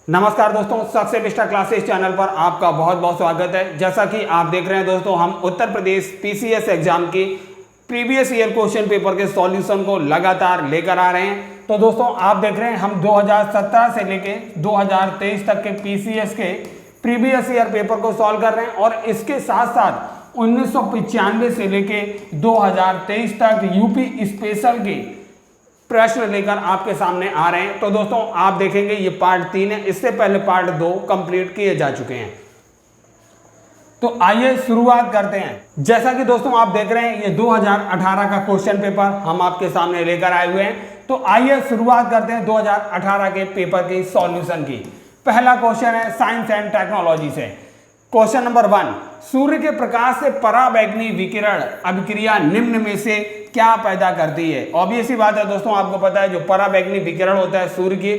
नमस्कार दोस्तों, success Vista classes channel पर आपका बहुत बहुत स्वागत है। जैसा कि आप देख रहे हैं दोस्तों, हम उत्तर प्रदेश पीसीएस एग्जाम की प्रीवियस ईयर क्वेश्चन पेपर के सॉल्यूशन को लगातार लेकर आ रहे हैं। तो दोस्तों आप देख रहे हैं हम 2017 से लेके 2023 तक के पीसीएस के प्रीवियस ईयर पेपर को सॉल्व कर रहे हैं और इसके साथ साथ 1995 से लेके 2023 तक यूपी स्पेशल की प्रश्न लेकर आपके सामने आ रहे हैं। तो दोस्तों आप देखेंगे ये पार्ट 3 है, इससे पहले पार्ट 2 कंप्लीट किए जा चुके हैं। तो आइए शुरुआत करते हैं। जैसा कि दोस्तों आप देख रहे हैं ये 2018 का क्वेश्चन पेपर हम आपके सामने लेकर आए हुए हैं। तो आइए शुरुआत करते हैं 2018 के पेपर की सॉल्यूशन की। पहला क्वेश्चन है साइंस एंड टेक्नोलॉजी से। क्वेश्चन नंबर 1, सूर्य के प्रकाश से पराबैंगनी विकिरण अभिक्रिया निम्न में से क्या पैदा करती है। ऑब्वियस सी बात है दोस्तों, आपको पता है जो पराबैंगनी विकिरण होता है सूर्य की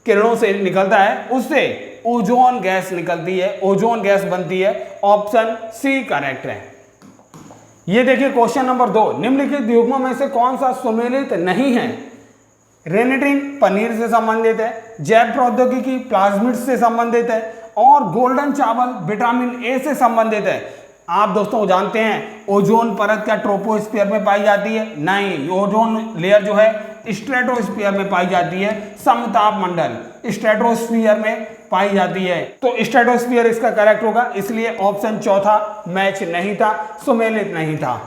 किरणों से निकलता है, उससे ओजोन गैस निकलती है, ओजोन गैस बनती है। ऑप्शन सी करेक्ट है। ये देखिए क्वेश्चन नंबर 2, निम्नलिखित युग्मों में से कौन सा सुमेलित नहीं है। रेनिटिन पनीर से संबंधित है, जैव प्रौद्योगिकी प्लाज्मिड से संबंधित है और गोल्डन चावल विटामिन ए से संबंधित है। आप दोस्तों जानते हैं ओजोन परत क्या ट्रोपोस्फीयर में पाई जाती है? नहीं, ओजोन लेयर जो है स्ट्रेटोस्फीयर में पाई जाती है। समताप मंडल स्ट्रेटोस्फीयर में पाई जाती है, तो स्ट्रेटोस्फीयर इसका करेक्ट होगा। इसलिए ऑप्शन चौथा मैच नहीं था, सुमेलित नहीं था।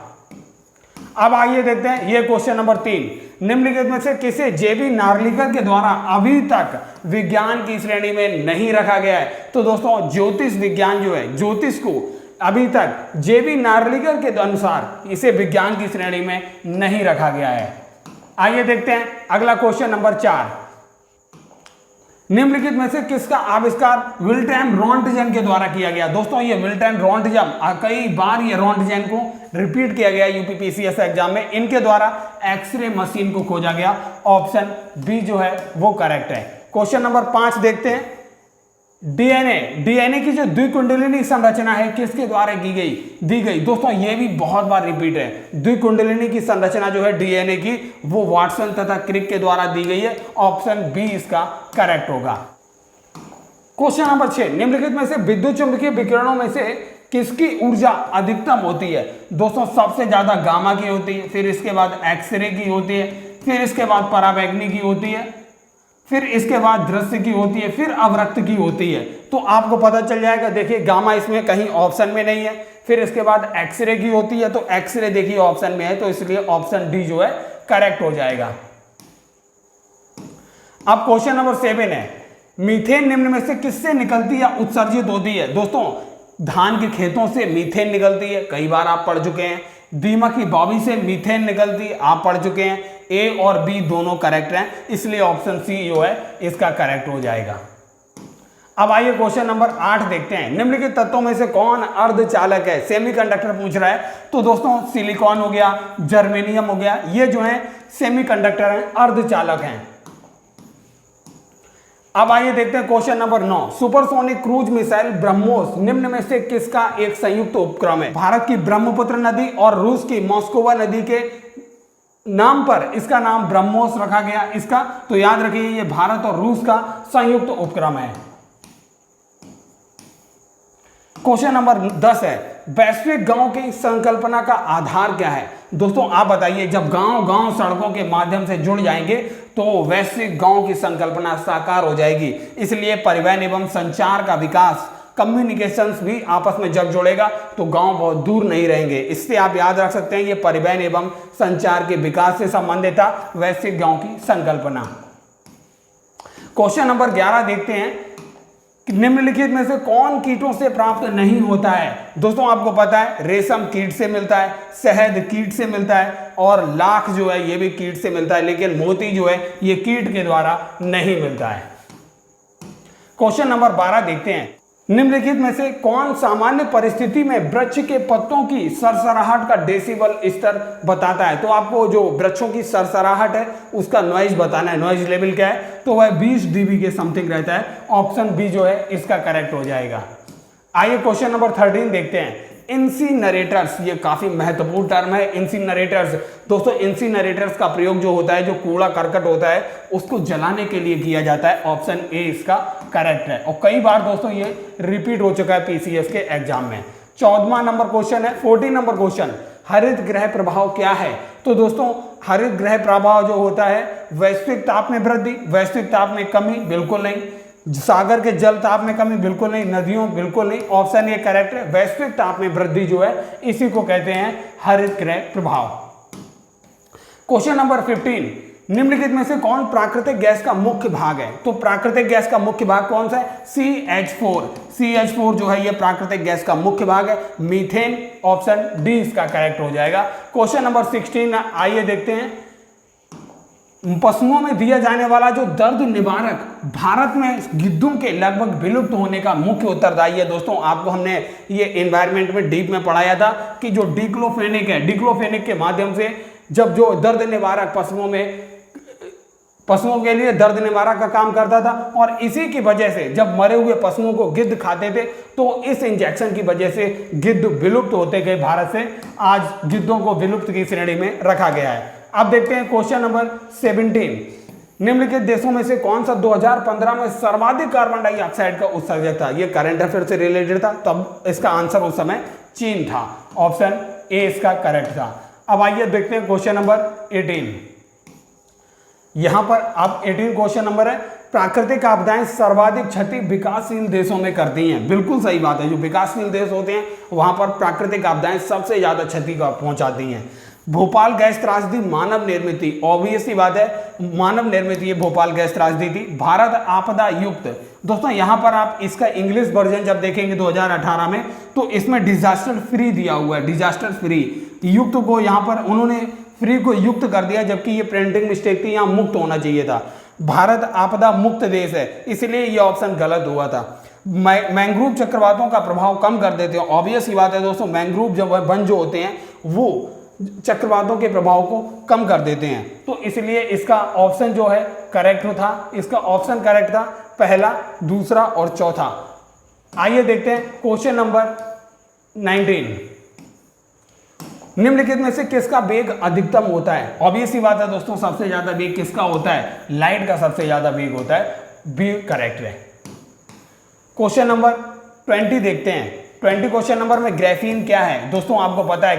अब आइए देखते हैं ये क्वेश्चन नंबर 3, निम्नलिखित में से किसे जेबी नार्लिकर के द्वारा अभी तक विज्ञान की श्रेणी में नहीं रखा गया है। तो दोस्तों ज्योतिष विज्ञान जो है, ज्योतिष को अभी तक जेबी नार्लिकर के अनुसार इसे विज्ञान की श्रेणी में नहीं रखा गया है। आइए देखते हैं अगला क्वेश्चन नंबर 4, निम्नलिखित में से किसका आविष्कार विल्हेल्म रोंटगेन के द्वारा किया गया। दोस्तों ये विल्हेल्म रोंटगेन, कई बार ये रोंटगेन को रिपीट किया गया यूपीपीसीएस एग्जाम में, इनके द्वारा एक्सरे मशीन को खोजा गया। ऑप्शन बी जो है वो करेक्ट है। क्वेश्चन नंबर 5 देखते हैं, डीएनए की जो द्विकुंडलिनी संरचना है किसके द्वारा दी गई। दोस्तों ये भी बहुत बार रिपीट है। द्विकुंडलिनी की संरचना जो है डीएनए की वो वाटसन तथा क्रिक के द्वारा दी गई है। ऑप्शन बी इसका करेक्ट होगा। क्वेश्चन नंबर 6, निम्नलिखित में से विद्युत चुंबकीय विकिरणों में से किसकी ऊर्जा अधिकतम होती है। दोस्तों सबसे ज्यादा गामा की होती है, फिर इसके बाद एक्सरे की होती है, फिर इसके बाद पराबैंगनी की होती है, फिर इसके बाद दृश्य की होती है, फिर अवरक्त की होती है। तो आपको पता चल जाएगा, देखिए गामा इसमें कहीं ऑप्शन में नहीं है, फिर इसके बाद एक्सरे की होती है, तो एक्सरे देखिए ऑप्शन में है, तो इसलिए ऑप्शन डी जो है करेक्ट हो जाएगा। अब क्वेश्चन नंबर 7 है, मीथेन निम्न में से किससे निकलती या उत्सर्जित होती है। दोस्तों धान के खेतों से मीथेन निकलती है, कई बार आप पढ़ चुके हैं। दीमक की बॉबी से मीथेन निकलती है, आप पढ़ चुके हैं। ए और बी दोनों करेक्ट हैं, इसलिए ऑप्शन सी जो है इसका करेक्ट हो जाएगा। अब आइए क्वेश्चन नंबर 8 देखते हैं, निम्नलिखित तत्वों में से कौन अर्धचालक है। सेमीकंडक्टर पूछ रहा है, तो दोस्तों सिलिकॉन हो गया, जर्मेनियम हो गया, ये जो है सेमीकंडक्टर हैं, अर्धचालक हैं। अब आइए देखते हैं question number 9, supersonic cruise missile BrahMos निम्न में से किसका एक संयुक्त उपक्रम है। भारत की ब्रह्मपुत्र नदी और रूस की मॉस्कोवा नदी के नाम पर इसका नाम ब्रह्मोस रखा गया। इसका तो याद रखिए ये भारत और रूस का संयुक्त उपक्रम है। क्वेश्चन नंबर 10 है, वैश्विक गांव की संकल्पना का आधार क्या है। दोस्तों आप बताइए, जब गांव सड़कों के माध्यम से जुड़ जाएंगे तो वैश्विक गांव की संकल्पना साकार हो जाएगी। इसलिए परिवहन एवं संचार का विकास, कम्युनिकेशंस भी आपस में जब जुड़ेगा तो गांव बहुत दूर नहीं रहेंगे। इससे आप याद रख सकते हैं ये परिवहन एवं संचार के विकास से संबंधित था वैश्विक गांव की संकल्पना। क्वेश्चन नंबर 11 देखते हैं, निम्नलिखित में से कौन कीटों से प्राप्त नहीं होता है। दोस्तों आपको पता है रेशम कीट से मिलता है, शहद कीट से मिलता है और लाख जो है ये भी कीट से मिलता है, लेकिन मोती जो है ये कीट के द्वारा नहीं मिलता है। क्वेश्चन नंबर 12 देखते हैं, निम्नलिखित में से कौन सामान्य परिस्थिति में वृक्ष के पत्तों की सरसराहट का डेसिबल स्तर बताता है। तो आपको जो वृक्षों की सरसराहट है उसका नॉइज बताना है, नॉइज लेवल क्या है, तो वह 20 dB के समथिंग रहता है। ऑप्शन बी जो है इसका करेक्ट हो जाएगा। आइए क्वेश्चन नंबर 13 देखते हैं, इंसिनरेटर्स, ये काफी महत्वपूर्ण टर्म है इंसिनरेटर्स। दोस्तों इंसिनरेटर्स का प्रयोग जो होता है, जो कूड़ा करकट होता है उसको जलाने के लिए किया जाता है। ऑप्शन ए इसका करेक्ट है और कई बार दोस्तों ये रिपीट हो चुका है पीसीएस के एग्जाम में। 14वां नंबर क्वेश्चन है, 14 नंबर क्वेश्चन, हरित गृह प्रभाव क्या है? तो दोस्तों हरित गृह प्रभाव जो होता है, वैश्विक ताप में वृद्धि, वैश्विक ताप में कमी, बिल्कुल नहीं। सागर के जल ताप में कमी, बिल्कुल नहीं। नदियों, बिल्कुल नहीं। ऑप्शन ए करेक्ट है, वैश्विक ताप में वृद्धि जो है इसी को कहते हैं हरित गृह प्रभाव। क्वेश्चन नंबर 15, निम्नलिखित में से कौन प्राकृतिक गैस का मुख्य भाग है? तो प्राकृतिक गैस का मुख्य भाग कौन सा है? CH4। CH4 जो है ये प्राकृतिक गैस का मुख्य भाग है। मीथेन, ऑप्शन डी इसका करेक्ट हो जाएगा। क्वेश्चन नंबर 16, आइए देखते हैं, पशुओं में दिया जाने वाला जो दर्द निवारक भारत में गिद्धों के लगभग विलुप्त होने का मुख्य उत्तरदायी है। दोस्तों आपको हमने ये एनवायरमेंट में डीप में पढ़ाया था कि जो डिक्लोफेनिक है, डिक्लोफेनिक के माध्यम से जब जो दर्द निवारक पशुओं के लिए दर्द निवारक का काम करता था, और इसी की वजह से जब मरे हुए पशुओं को गिद्ध खाते थे तो इस इंजेक्शन की वजह से गिद्ध विलुप्त होते गए भारत से। आज गिद्धों को विलुप्त की श्रेणी में रखा गया है। अब देखते हैं क्वेश्चन नंबर 17, निम्नलिखित देशों में से कौन सा 2015 में सर्वाधिक कार्बन डाइऑक्साइड का उत्सर्जक था? ये करंट अफेयर से रिलेटेड था, तब इसका आंसर उस समय चीन था। ऑप्शन ए इसका करेक्ट था। अब आइए देखते हैं क्वेश्चन नंबर 18। यहां पर अब 18 क्वेश्चन नंबर है, प्राकृतिक आपदाएं सर्वाधिक क्षति विकासशील देशों में करती हैं। बिल्कुल सही बात है, जो विकासशील देश होते हैं वहां पर प्राकृतिक आपदाएं सबसे ज्यादा क्षति का पहुंचाती हैं। भोपाल गैस त्रासदी मानव निर्मित थी, ऑब्वियस सी बात है, मानव निर्मित ये भोपाल गैस त्रासदी थी। भारत आपदा युक्त, दोस्तों यहां पर आप इसका इंग्लिश वर्जन जब देखेंगे 2018 में तो इसमें डिजास्टर फ्री दिया हुआ है, डिजास्टर फ्री। युक्त को यहां पर उन्होंने फ्री को युक्त कर दिया, जबकि ये प्रिंटिंग मिस्टेक थी, यहां मुक्त होना चाहिए था। भारत आपदा मुक्त देश है, इसलिए ये ऑप्शन गलत हुआ था। मैंग्रोव चक्रवातों का प्रभाव कम कर देते हैं, ऑब्वियस ही बात है दोस्तों, मैंग्रोव जब वन जो होते हैं वो चक्रवातों के प्रभाव को कम कर देते हैं, तो इसलिए इसका ऑप्शन जो है करेक्ट था। इसका ऑप्शन करेक्ट था पहला, दूसरा और चौथा। आइए देखते हैं क्वेश्चन नंबर 19, निम्नलिखित में से किसका वेग अधिकतम होता है? ऑब्वियस ही बात है दोस्तों, सबसे ज्यादा वेग किसका होता है? लाइट का सबसे ज्यादा वेग होता है, बी करेक्ट है। क्वेश्चन नंबर 20 देखते हैं। 20 क्वेश्चन नंबर में ग्राफीन क्या है? दोस्तों आपको पता है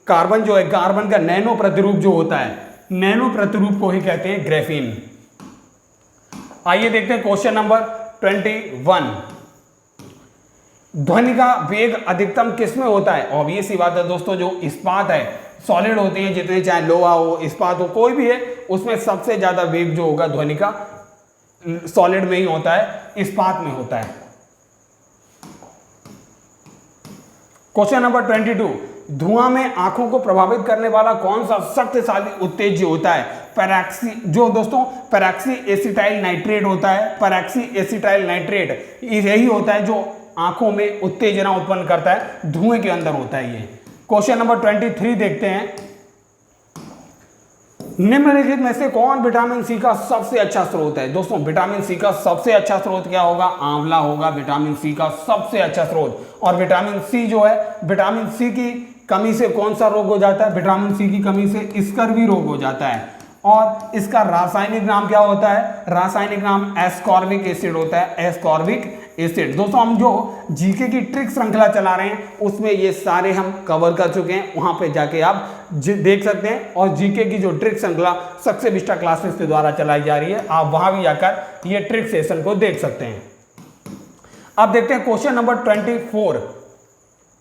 कार्बन जो है, कार्बन का नैनो प्रतिरूप जो होता है, नैनो प्रतिरूप को ही कहते हैं ग्राफीन। आइए देखते हैं क्वेश्चन नंबर 21, ध्वनि का वेग अधिकतम किसमें होता है? ऑब्वियस ही बात है दोस्तों, जो इस्पात है, सॉलिड होती है जितने, चाहे लोहा हो, इस्पात हो, कोई भी है, उसमें सबसे ज्यादा वेग जो होगा ध्वनि का सॉलिड में ही होता है, इस्पात में होता है। क्वेश्चन नंबर 22, धुआं में आंखों को प्रभावित करने वाला कौन सा शक्तिशाली उत्तेज्य होता है? जो दोस्तों पैराक्सी एसिटाइल नाइट्रेट होता है, पैराक्सी एसिटाइल नाइट्रेट यही होता है जो आंखों में उत्तेजना उत्पन्न करता है, धुएं के अंदर होता है ये। क्वेश्चन नंबर 23 देखते हैं, निम्नलिखित में से कौन विटामिन सी का सबसे अच्छा स्रोत है? दोस्तों विटामिन सी का सबसे अच्छा स्रोत क्या होगा? आंवला होगा विटामिन सी का सबसे अच्छा स्रोत। और विटामिन सी जो है, विटामिन सी की कमी से कौन सा रोग हो जाता है? विटामिन सी की कमी से स्कर्वी रोग हो जाता है। और इसका रासायनिक नाम क्या होता है? रासायनिक नाम एस्कॉर्बिक एसिड होता है, एस्कॉर्बिक एसिड। दोस्तों हम जो जीके की ट्रिक श्रृंखला चला रहे हैं उसमें ये सारे हम कवर कर चुके हैं, वहां पे जाके आप देख सकते हैं। और जीके की जो ट्रिक श्रृंखला सक्सेस विस्टा क्लासेस के द्वारा चलाई जा रही है, आप वहां भी जाकर ये ट्रिक सेशन को देख सकते हैं। अब देखते हैं क्वेश्चन नंबर 24,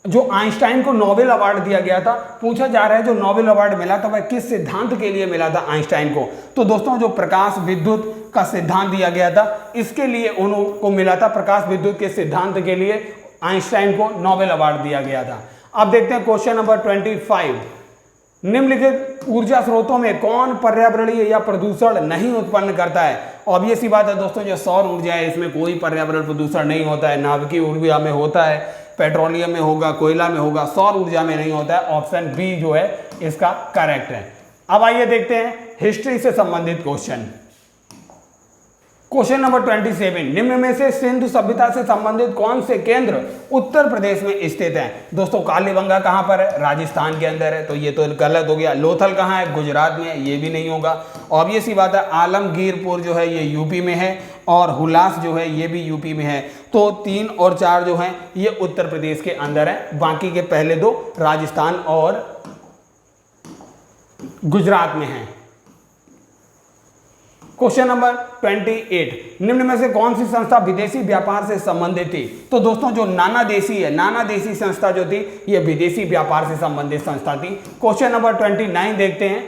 जो आइंस्टाइन को नोबेल अवार्ड दिया गया था, पूछा जा रहा है जो नोबेल अवार्ड मिला था वह किस सिद्धांत के लिए मिला था आइंस्टाइन को? तो दोस्तों जो प्रकाश विद्युत का सिद्धांत दिया गया था, इसके लिए उनको मिला था, प्रकाश विद्युत के सिद्धांत के लिए आइंस्टाइन को नोबेल अवार्ड दिया गया था। अब देखते हैं क्वेश्चन नंबर 25, निम्नलिखित ऊर्जा स्रोतों में कौन पर्यावरणीय या प्रदूषण नहीं उत्पन्न करता है? ऑब्वियस ही बात है दोस्तों, जो सौर ऊर्जा है इसमें कोई पर्यावरण प्रदूषण नहीं होता है, नाभिकीय ऊर्जा में होता है, पेट्रोलियम में होगा, कोयला में होगा, सौर ऊर्जा में नहीं होता है। ऑप्शन बी जो है इसका करेक्ट है। अब आइए देखते हैं हिस्ट्री से संबंधित क्वेश्चन। क्वेश्चन नंबर 27, निम्न में से सिंधु सभ्यता से संबंधित कौन से केंद्र उत्तर प्रदेश में स्थित हैं? दोस्तों कालीबंगा कहां पर है? राजस्थान के अंदर है, तो ये तो गलत हो गया। लोथल कहां है? गुजरात में है, ये भी नहीं होगा। ऑब्वियस सी बात है, आलमगीरपुर जो है ये यूपी में है और हुलास जो है ये भी यूपी में है। तो 3 और 4 जो हैं ये उत्तर प्रदेश के अंदर है, बाकी के पहले 2 राजस्थान और गुजरात में है। क्वेश्चन नंबर 28, निम्न में से कौन सी संस्था विदेशी व्यापार से संबंधित थी? तो दोस्तों जो नाना देशी है, नाना देशी संस्था जो थी ये विदेशी व्यापार से संबंधित संस्था थी। क्वेश्चन नंबर 29 देखते हैं,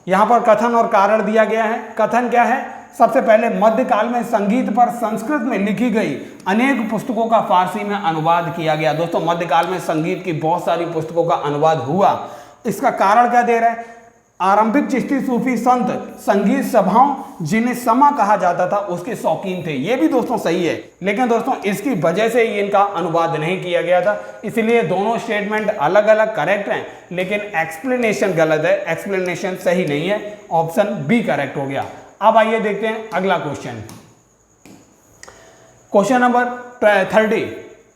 यहां पर कथन और कारण दिया गया है। कथन क्या है? सबसे पहले मध्यकाल में संगीत पर संस्कृत में लिखी गई अनेक पुस्तकों का फारसी में अनुवाद किया गया। दोस्तों मध्यकाल में संगीत की बहुत सारी पुस्तकों का अनुवाद हुआ। इसका कारण क्या दे रहा है? आरंभिक चिश्ती सूफी संत संगीत सभाओं जिन्हें समा कहा जाता था उसके शौकीन थे। ये भी दोस्तों सही है, लेकिन दोस्तों इसकी वजह से ही इनका अनुवाद नहीं किया गया था, इसलिए दोनों स्टेटमेंट अलग अलग करेक्ट हैं, लेकिन एक्सप्लेनेशन गलत है, एक्सप्लेनेशन सही नहीं है। ऑप्शन बी करेक्ट हो गया। अब आइए देखते हैं अगला question. Question number 30,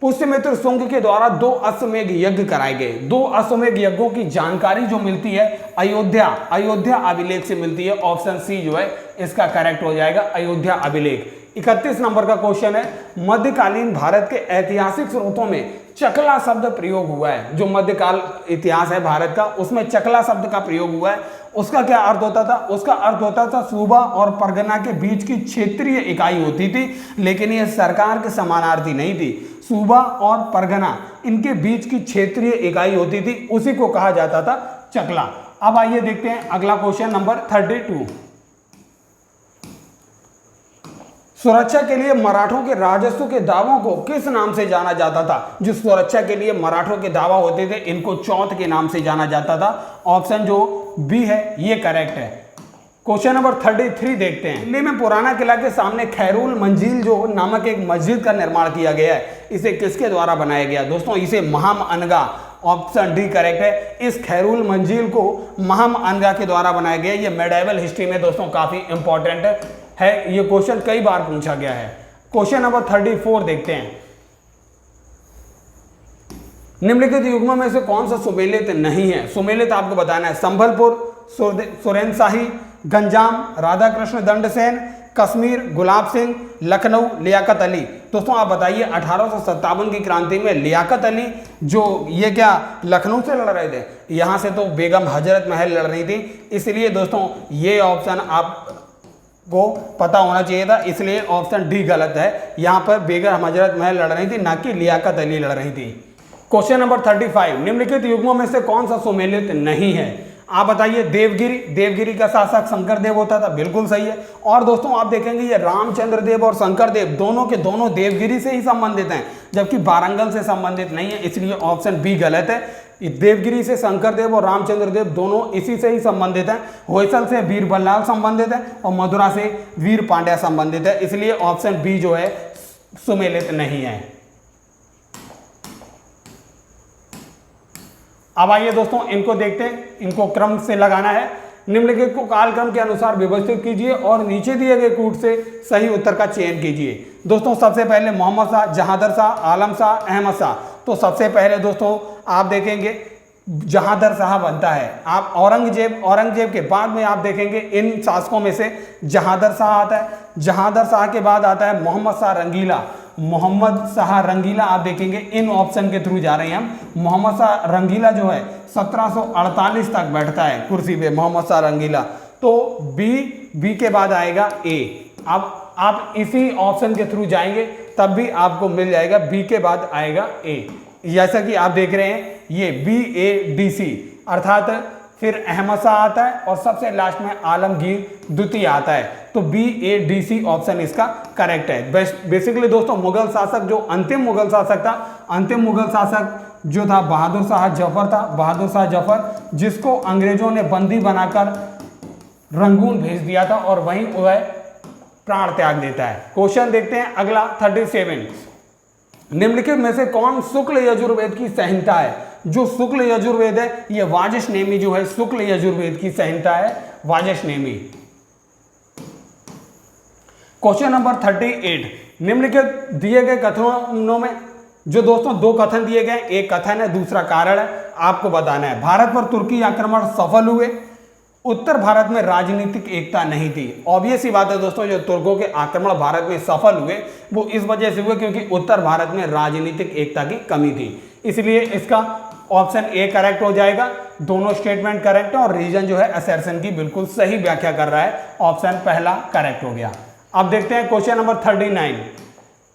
Pushyamitra Shunga के द्वारा 2 अश्वमेध यज्ञ कराए गए। 2 अश्वमेध यज्ञों की जानकारी जो मिलती है अयोध्या अभिलेख से मिलती है। ऑप्शन सी जो है इसका करेक्ट हो जाएगा, अयोध्या अभिलेख। 31 नंबर का क्वेश्चन है, मध्यकालीन भारत के ऐतिहासिक स्रोतों में चकला शब्द प्रयोग हुआ है। जो मध्यकाल इतिहास है भारत का उसमें चकला शब्द का प्रयोग हुआ है। उसका क्या अर्थ होता था? उसका अर्थ होता था सूबा और परगना के बीच की क्षेत्रीय इकाई होती थी, लेकिन यह सरकार के समानार्थी नहीं थी। सूबा और परगना इनके बीच की क्षेत्रीय इकाई होती थी, उसी को कहा जाता था चकला। अब आइए देखते हैं अगला क्वेश्चन नंबर 32, सुरक्षा के लिए मराठों के राजस्व के दावों को किस नाम से जाना जाता था? जो सुरक्षा के लिए मराठों के दावा होते थे इनको चौथ के नाम से जाना जाता था। ऑप्शन जो बी है ये करेक्ट है। क्वेश्चन नंबर 33 देखते हैं, दिल्ली में पुराना किला के सामने खैरुल मंजिल जो नामक एक मस्जिद का निर्माण किया गया है, इसे किसके द्वारा बनाया गया? दोस्तों इसे महाम अनगा, ऑप्शन डी करेक्ट है। इस खैरुल मंजिल को महाम अनगा के द्वारा बनाया गया। ये मेडाइवल हिस्ट्री में दोस्तों काफी इंपॉर्टेंट है, ये क्वेश्चन कई बार पूछा गया है। क्वेश्चन नंबर 34 देखते हैं, निम्नलिखित युग्मों में से कौन सा सुमेलित नहीं है? सुमेलित आपको बताना है, संभलपुर, सुरेंद्रशाही, गंजाम, राधा कृष्ण दंडसेन, कश्मीर, गुलाब सिंह, लखनऊ, लियाकत अली। दोस्तों आप बताइए 1857 की क्रांति में लियाकत अली जो ये क्या लखनऊ से लड़ रहे थे? यहाँ से तो बेगम हजरत महल लड़ रही थी, इसलिए दोस्तों ये ऑप्शन आपको पता होना चाहिए था, इसलिए ऑप्शन डी गलत है। यहाँ पर बेगम हजरत महल लड़ रही थी, ना कि लियाकत अली लड़ रही थी। क्वेश्चन नंबर 35, निम्नलिखित युग्मों में से कौन सा सुमेलित नहीं है? आप बताइए। देवगिरी का शासक शंकर देव होता था, बिल्कुल सही है। और दोस्तों आप देखेंगे ये रामचंद्र देव और शंकर देव दोनों के दोनों देवगिरी से ही संबंधित हैं, जबकि वारंगल से संबंधित नहीं है, इसलिए ऑप्शन बी गलत है। देवगिरी से शंकर देव और रामचंद्र देव दोनों इसी से ही संबंधित हैं। होयसल से वीर बल्लाल संबंधित है और मथुरा से वीर पांड्या संबंधित है, इसलिए ऑप्शन बी जो है सुमेलित नहीं है। अब आइए दोस्तों इनको देखते हैं, इनको क्रम से लगाना है। निम्नलिखित को कालक्रम के अनुसार व्यवस्थित कीजिए और नीचे दिए गए कूट से सही उत्तर का चयन कीजिए। दोस्तों सबसे पहले मोहम्मद शाह, जहांदर शाह, आलम शाह, अहमद शाह। तो सबसे पहले दोस्तों आप देखेंगे जहांदर शाह बनता है। आप औरंगजेब के बाद में आप देखेंगे इन शासकों में से जहांदर शाह आता है। जहांदर शाह के बाद आता है मोहम्मद शाह रंगीला। मोहम्मद शाह रंगीला आप देखेंगे इन ऑप्शन के थ्रू जा रहे हैं हम। मोहम्मद शाह रंगीला जो है 1748 तक बैठता है कुर्सी पे मोहम्मद शाह रंगीला। तो बी के बाद आएगा ए। अब आप इसी ऑप्शन के थ्रू जाएंगे तब भी आपको मिल जाएगा, बी के बाद आएगा ए। जैसा कि आप देख रहे हैं ये BADC, अर्थात फिर अहमद शाह आता है और सबसे लास्ट में आलमगीर द्वितीय आता है। तो BADC ऑप्शन इसका करेक्ट है। बेसिकली दोस्तों मुगल शासक जो अंतिम मुगल शासक था, अंतिम मुगल शासक जो था बहादुर शाह जफर था। बहादुर शाह जफर जिसको अंग्रेजों ने बंदी बनाकर रंगून भेज दिया था और वहीं वह प्राण त्याग देता है। क्वेश्चन देखते हैं अगला 37, निम्नलिखित में से कौन शुक्ल यजुर्वेद की संहिता है? जो शुक्ल यजुर्वेद है ये वाजसनेमी जो है शुक्ल यजुर्वेद की संहिता है, वाजसनेमी। क्वेश्चन नंबर 38, निम्नलिखित दिए गए कथनों में जो दोस्तों दो कथन दिए गए, एक कथन है दूसरा कारण है, आपको बताना है। भारत पर तुर्की आक्रमण सफल हुए, उत्तर भारत में राजनीतिक एकता नहीं थी। ऑब्वियस ही बात है दोस्तों, जो तुर्कों के आक्रमण भारत में सफल हुए वो इस वजह से हुए क्योंकि उत्तर भारत में राजनीतिक एकता की कमी थी, इसलिए इसका ऑप्शन ए करेक्ट हो जाएगा। दोनों स्टेटमेंट करेक्ट है और रीजन जो है असर्शन की बिल्कुल सही व्याख्या कर रहा है, ऑप्शन पहला करेक्ट हो गया। अब देखते हैं क्वेश्चन नंबर 39,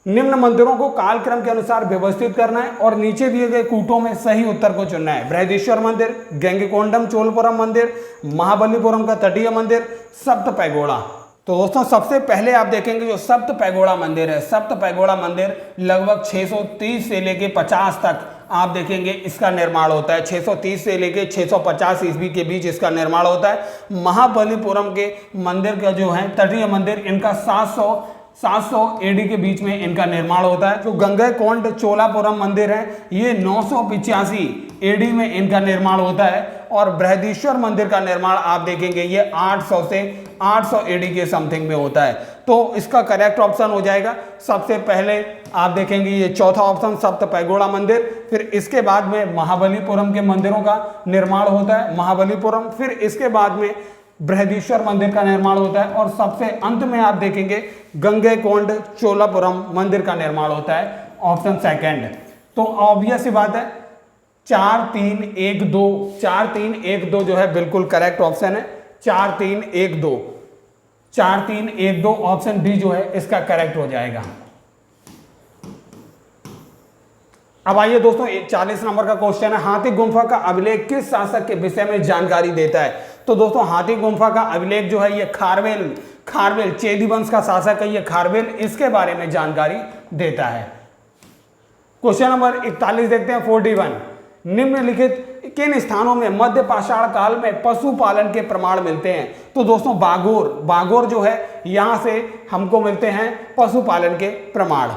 निम्न मंदिरों को कालक्रम के अनुसार व्यवस्थित करना है और नीचे दिए गए कूटों में सही उत्तर को चुनना है। बृहदीश्वर मंदिर, गंगकोंडम चोलपुरम मंदिर, महाबलीपुरम का तटीय मंदिर, सप्त पैगोड़ा। तो दोस्तों सबसे पहले आप देखेंगे जो सप्त पैगोड़ा मंदिर है, सप्त पैगोड़ा मंदिर लगभग 630 से लेके 50 तक आप देखेंगे इसका निर्माण होता है। 630 से लेके 650 ईस्वी के बीच इसका निर्माण होता है। महाबलीपुरम के मंदिर का जो है तटीय मंदिर, इनका 700 एडी के बीच में इनका निर्माण होता है। जो गंगैकोंड चोलापुरम मंदिर है ये 985 एडी में इनका निर्माण होता है और बृहदीश्वर मंदिर का निर्माण आप देखेंगे ये 800 से 800 एडी के समथिंग में होता है। तो इसका करेक्ट ऑप्शन हो जाएगा सबसे पहले आप देखेंगे ये चौथा ऑप्शन सप्त पैगोड़ा मंदिर, फिर इसके बाद में महाबलीपुरम के मंदिरों का निर्माण होता है महाबलीपुरम, फिर इसके बाद में बृहदीश्वर मंदिर का निर्माण होता है और सबसे अंत में आप देखेंगे गंगैकोंड चोलापुरम मंदिर का निर्माण होता है, ऑप्शन सेकंड। तो ऑब्वियस सी बात है 4 3 1 2 4 3 1 2 जो है बिल्कुल करेक्ट ऑप्शन है। 4 3 1 2 4 3 1 2 ऑप्शन डी जो है इसका करेक्ट हो जाएगा। अब आइए दोस्तों 40 नंबर का क्वेश्चन है, हाथी गुम्फा का अभिलेख किस शासक के विषय में जानकारी देता है। तो दोस्तों हाथी गुम्फा का अभिलेख जो है ये खारवेल चेदी वंश का शासक है ये खारवेल, इसके बारे में जानकारी देता है। क्वेश्चन नंबर 41 देखते हैं 41, निम्नलिखित किन स्थानों में मध्य पाषाण काल में पशुपालन के प्रमाण मिलते हैं। तो दोस्तों बागोर जो है यहां से हमको मिलते हैं पशुपालन के प्रमाण।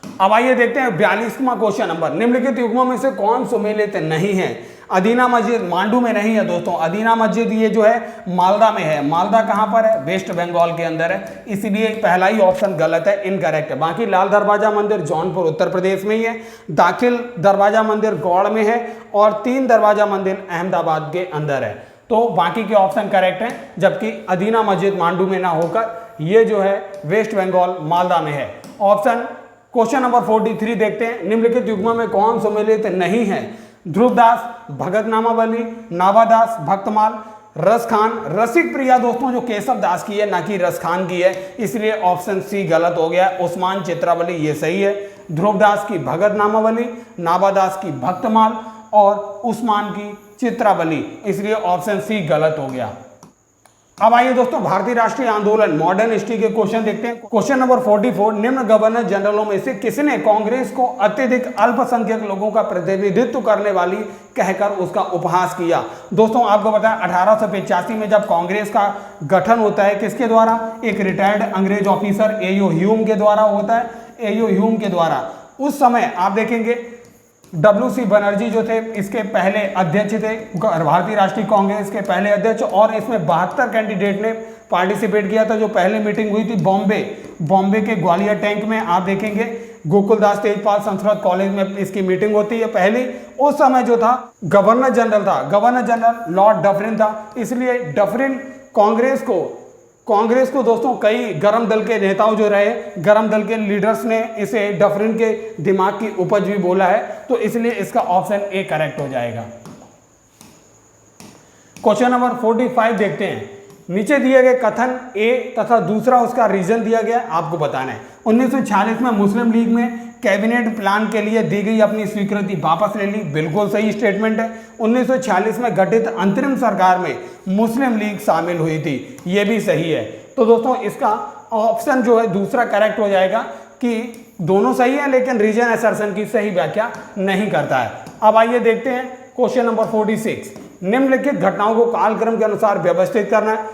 अब आइए देखते हैं 42वां क्वेश्चन नंबर, निम्नलिखित युग्मों में से कौन सुमेलित नहीं है। अदीना मस्जिद मांडू में नहीं है दोस्तों, अदीना मस्जिद ये जो है मालदा में है। मालदा कहां पर है, वेस्ट बंगाल के अंदर है, इसलिए पहला ही ऑप्शन गलत है, इनकरेक्ट है। बाकी लाल दरवाजा मंदिर जौनपुर उत्तर प्रदेश में ही है, दाखिल दरवाजा मंदिर गौड़ में है और 3 दरवाजा मंदिर अहमदाबाद के अंदर है। तो बाकी के ऑप्शन करेक्ट हैं, जबकि अदीना मस्जिद मांडू में ना होकर ये जो है वेस्ट बंगाल मालदा में है। ऑप्शन क्वेश्चन नंबर 43 देखते हैं, निम्नलिखित युग्मों में कौन सम्मिलित नहीं है। ध्रुवदास, भगत नामावली, नाभादास, भक्तमाल, रसखान। रसिक प्रिया दोस्तों जो केशव दास की है ना कि रसखान की है, इसलिए ऑप्शन सी गलत हो गया। उस्मान चित्रावली ये सही है। ध्रुवदास की भगत नामावली, नाभादास की भक्तमाल और उस्मान की चित्रावली, इसलिए ऑप्शन सी गलत हो गया। अब आइए दोस्तों भारतीय राष्ट्रीय आंदोलन मॉडर्न हिस्ट्री के क्वेश्चन देखते हैं। क्वेश्चन नंबर 44, निम्न गवर्नर जनरलों में से किसने कांग्रेस को अत्यधिक अल्पसंख्यक लोगों का प्रतिनिधित्व करने वाली कहकर उसका उपहास किया। दोस्तों आपको पता है 1885 में जब कांग्रेस का गठन होता है किसके द्वारा, एक रिटायर्ड अंग्रेज ऑफिसर एयो ह्यूम के द्वारा होता है, एयो ह्यूम के द्वारा। उस समय आप देखेंगे WC बनर्जी जो थे इसके पहले अध्यक्ष थे, भारतीय राष्ट्रीय कांग्रेस के पहले अध्यक्ष, और इसमें 72 कैंडिडेट ने पार्टिसिपेट किया था। जो पहले मीटिंग हुई थी बॉम्बे के ग्वालियर टैंक में, आप देखेंगे गोकुलदास तेजपाल संस्कृत कॉलेज में इसकी मीटिंग होती है पहली। उस समय जो था गवर्नर जनरल लॉर्ड डफरिन था, इसलिए डफरिन कांग्रेस को दोस्तों कई गरम दल के नेताओं जो रहे, गरम दल के लीडर्स ने इसे डफरिन के दिमाग की उपज भी बोला है, तो इसलिए इसका ऑप्शन ए करेक्ट हो जाएगा। क्वेश्चन नंबर 45 देखते हैं, नीचे दिए गए कथन ए तथा दूसरा उसका रीजन दिया गया, आपको बताना है। 1946 में मुस्लिम लीग में कैबिनेट प्लान के लिए दी गई अपनी स्वीकृति वापस ले ली, बिल्कुल सही स्टेटमेंट है। 1946 में गठित अंतरिम सरकार में मुस्लिम लीग शामिल हुई थी, यह भी सही है। तो दोस्तों इसका ऑप्शन जो है दूसरा करेक्ट हो जाएगा कि दोनों सही है लेकिन रीजन असर्शन की सही व्याख्या नहीं करता है। अब आइए देखते हैं क्वेश्चन नंबर 46, निम्नलिखित घटनाओं को कालक्रम के अनुसार व्यवस्थित करना है।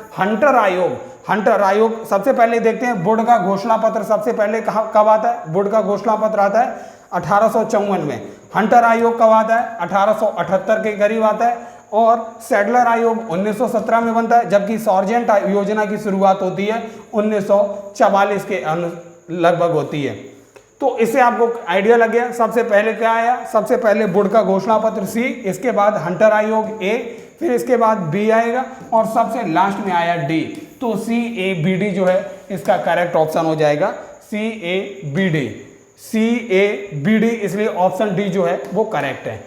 हंटर आयोग सबसे पहले देखते हैं, वुड का घोषणा पत्र सबसे पहले कब आता है, वुड का घोषणा पत्र आता है 1854 में। हंटर आयोग कब आता है, 1878 के करीब आता है। और सैडलर आयोग 1917 में बनता है, जबकि सार्जेंट योजना की शुरुआत होती है 1944 के लगभग होती है। तो इससे आपको आइडिया लग गया। सबसे पहले क्या आया, सबसे पहले वुड का घोषणा पत्र सी, इसके बाद हंटर आयोग ए, फिर इसके बाद बी आएगा और सबसे लास्ट में आया डी। तो CABD जो है इसका करेक्ट ऑप्शन हो जाएगा CABD। CABD, इसलिए ऑप्शन डी जो है वो करेक्ट है।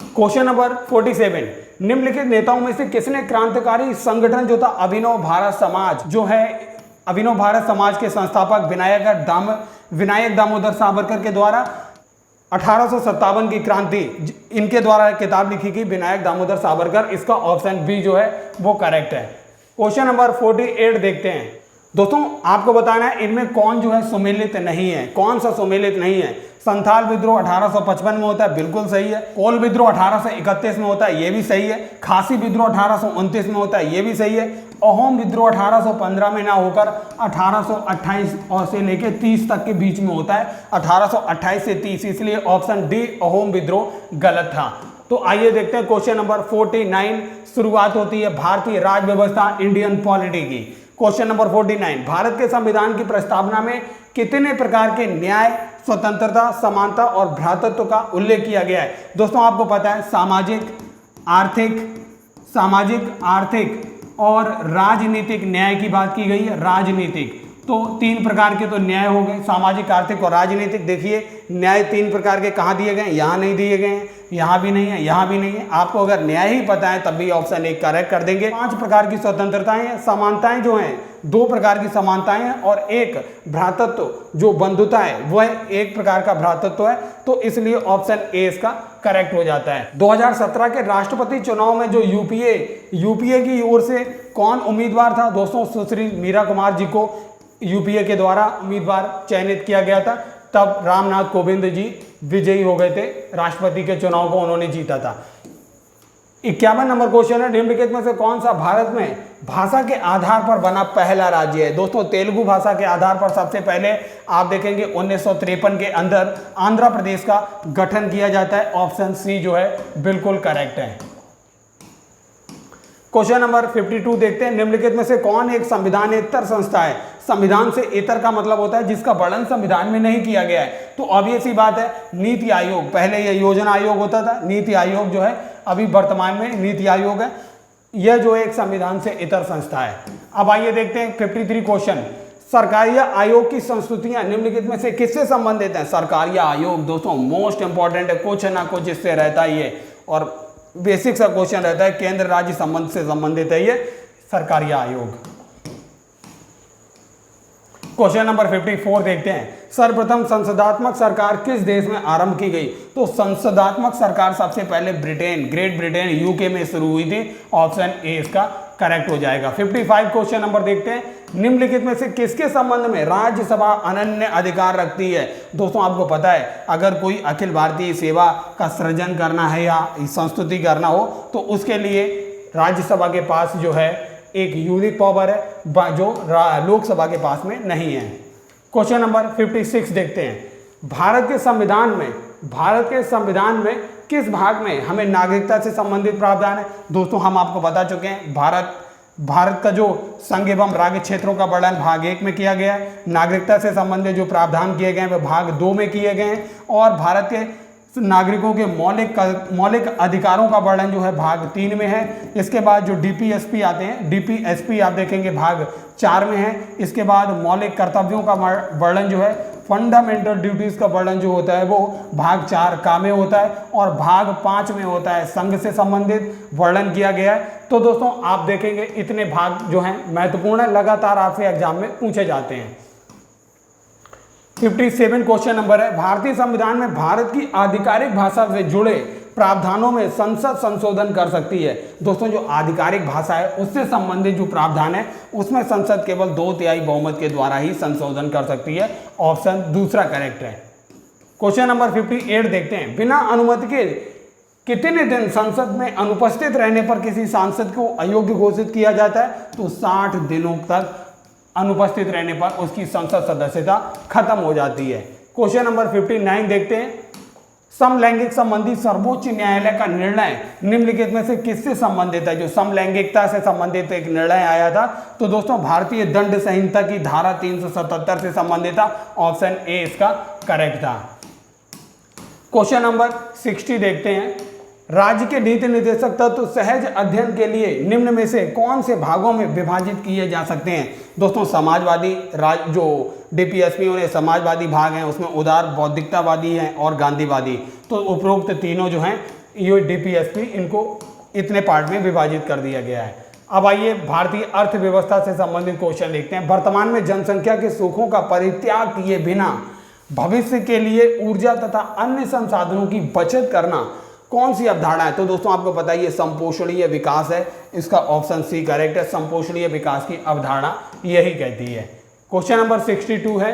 क्वेश्चन नंबर 47, निम्नलिखित नेताओं में से किसने क्रांतिकारी संगठन जो था अभिनव भारत समाज जो है, अभिनव भारत समाज के संस्थापक विनायक दामोदर सावरकर के द्वारा 1857 की क्रांति, इनके द्वारा किताब लिखी गई विनायक दामोदर सावरकर, इसका ऑप्शन बी जो है वो करेक्ट है। क्वेश्चन नंबर 48 देखते हैं। दोस्तों आपको बताना है इनमें कौन जो है सुमेलित नहीं है, कौन सा सुमेलित नहीं है। संथाल विद्रोह 1855 में होता है, बिल्कुल सही है। कोल विद्रोह 1831 में होता है, ये भी सही है। खासी विद्रोह 1829 में होता है, ये भी सही है। अहोम विद्रोह 1815 में ना होकर 1828 और से लेकर 30 तक के बीच में होता है, 1828 से 30, इसलिए ऑप्शन डी अहोम विद्रोह गलत था। तो आइए देखते हैं क्वेश्चन नंबर 49। शुरुआत होती है भारतीय राज व्यवस्था इंडियन पॉलिटी की। क्वेश्चन नंबर 49, भारत के संविधान की प्रस्तावना में कितने प्रकार के न्याय, स्वतंत्रता, समानता और भ्रातृत्व का उल्लेख किया गया है। दोस्तों आपको पता है सामाजिक, आर्थिक और राजनीतिक न्याय की बात की गई है। राजनीतिक तो 3 प्रकार के तो न्याय हो गए, सामाजिक, आर्थिक और राजनीतिक। देखिए न्याय 3 प्रकार के कहाँ दिए गए, यहाँ नहीं दिए गए हैं, यहाँ भी नहीं है, यहाँ भी नहीं है। आपको अगर न्याय ही पता है तब भी ऑप्शन 1 करेक्ट कर देंगे। 5 प्रकार की स्वतंत्रताएं हैं, समानताएं जो हैं 2 प्रकार की समानताएं हैं और एक भ्रातृत्व जो बंधुता है वह 1 प्रकार का भ्रातृत्व है। तो इसलिए ऑप्शन ए इसका करेक्ट हो जाता है। 2017 के राष्ट्रपति चुनाव में जो यूपीए की ओर से कौन उम्मीदवार था दोस्तों, सुश्री मीरा कुमार जी को यूपीए के द्वारा उम्मीदवार चयनित किया गया था। तब रामनाथ कोविंद जी विजयी हो गए थे, राष्ट्रपति के चुनाव को उन्होंने जीता था। 51 नंबर क्वेश्चन है, निम्नलिखित में से कौन सा भारत में भाषा के आधार पर बना पहला राज्य है। दोस्तों तेलुगु भाषा के आधार पर सबसे पहले आप देखेंगे 1953 के अंदर आंध्र प्रदेश का गठन किया जाता है। ऑप्शन सी जो है बिल्कुल करेक्ट है। क्वेश्चन नंबर 52 देखते हैं, निम्नलिखित में से कौन एक संविधानेतर संस्था है। संविधान से इतर का मतलब होता है जिसका वर्णन संविधान में नहीं किया गया है। तो ऑब्वियस सी बात है नीति आयोग, पहले यह योजना आयोग होता था, नीति आयोग जो है अभी वर्तमान में नीति आयोग है, यह जो एक संविधान से इतर संस्था है। अब आइए देखते हैं 53 क्वेश्चन, सरकारिया आयोग की संस्तुतियां निम्नलिखित में से किससे संबंधित है। सरकारिया आयोग दोस्तों मोस्ट इंपॉर्टेंट है, कुछ ना कुछ इससे रहता ही है और बेसिक सा क्वेश्चन रहता है, केंद्र राज्य संबंध से संबंधित है ये सरकारिया आयोग। क्वेश्चन नंबर 54 देखते हैं, सर्वप्रथम संसदात्मक सरकार किस देश में आरंभ की गई। तो संसदात्मक सरकार सबसे पहले ग्रेट ब्रिटेन यूके में शुरू हुई थी। ऑप्शन ए इसका करेक्ट हो जाएगा। 55 क्वेश्चन नंबर देखते हैं, निम्नलिखित में से किसके संबंध में राज्यसभा अनन्य अधिकार रखती है। दोस्तों आपको पता है अगर कोई अखिल भारतीय सेवा का सृजन करना है या संस्तुति करना हो तो उसके लिए राज्यसभा के पास जो है एक यूनिक पावर है जो लोकसभा के पास में नहीं है। क्वेश्चन नंबर 56 देखते हैं, भारत के संविधान में किस भाग में हमें नागरिकता से संबंधित प्रावधान है। दोस्तों हम आपको बता चुके हैं भारत का जो संघ एवं राज्य क्षेत्रों का वर्णन भाग 1 में किया गया है, नागरिकता से संबंधित जो प्रावधान किए गए हैं वे भाग 2 में किए गए हैं और भारत के नागरिकों के मौलिक अधिकारों का वर्णन जो है भाग 3 में है। इसके बाद जो डीपीएसपी आते हैं, डीपीएसपी आप देखेंगे भाग 4 में है। इसके बाद मौलिक कर्तव्यों का वर्णन जो है, फंडामेंटल ड्यूटीज का वर्णन जो होता है वो भाग 4 का में होता है और भाग 5 में होता है संघ से संबंधित वर्णन किया गया है। तो दोस्तों आप देखेंगे इतने भाग जो हैं महत्वपूर्ण है, लगातार आपसे एग्जाम में पूछे जाते हैं। 57 क्वेश्चन नंबर है, भारतीय संविधान में भारत की आधिकारिक भाषा से जुड़े प्रावधानों में संसद संशोधन कर सकती है। दोस्तों जो आधिकारिक भाषा है उससे संबंधित जो प्रावधान है उसमें संसद केवल 2/3 बहुमत के द्वारा ही संशोधन कर सकती है। ऑप्शन दूसरा करेक्ट है। क्वेश्चन नंबर 58 देखते हैं, बिना अनुमति के कितने दिन संसद में अनुपस्थित रहने पर किसी सांसद को अयोग्य घोषित किया जाता है। तो 60 दिनों तक अनुपस्थित रहने पर उसकी संसद सदस्यता खत्म हो जाती है। क्वेश्चन नंबर 59 देखते हैं, समलैंगिक संबंधी सर्वोच्च न्यायालय का निर्णय निम्नलिखित में से किससे संबंधित है? जो समलैंगिकता से संबंधित एक निर्णय आया था, तो दोस्तों भारतीय दंड संहिता की धारा 377 से संबंधित था। ऑप्शन ए इसका करेक्ट था। क्वेश्चन नंबर 60 देखते हैं। राज्य के नीति निर्देशक तत्व सहज अध्ययन के लिए निम्न में से कौन से भागों में विभाजित किए जा सकते हैं? दोस्तों समाजवादी जो डीपीएसपी उन्हें समाजवादी भाग हैं, उसमें उदार बौद्धिकतावादी हैं और गांधीवादी। तो उपरोक्त तीनों जो हैं ये डीपीएसपी, इनको इतने पार्ट में विभाजित कर दिया गया है। अब आइए भारतीय अर्थव्यवस्था से संबंधित क्वेश्चन देखते हैं। वर्तमान में जनसंख्या के सुखों का परित्याग किए बिना भविष्य के लिए ऊर्जा तथा अन्य संसाधनों की बचत करना कौन सी अवधारणा है? तो दोस्तों आपको पता है ये संपोषणीय विकास है। इसका ऑप्शन सी करेक्ट है। संपोषणीय विकास की अवधारणा यही कहती है। क्वेश्चन नंबर 62 है।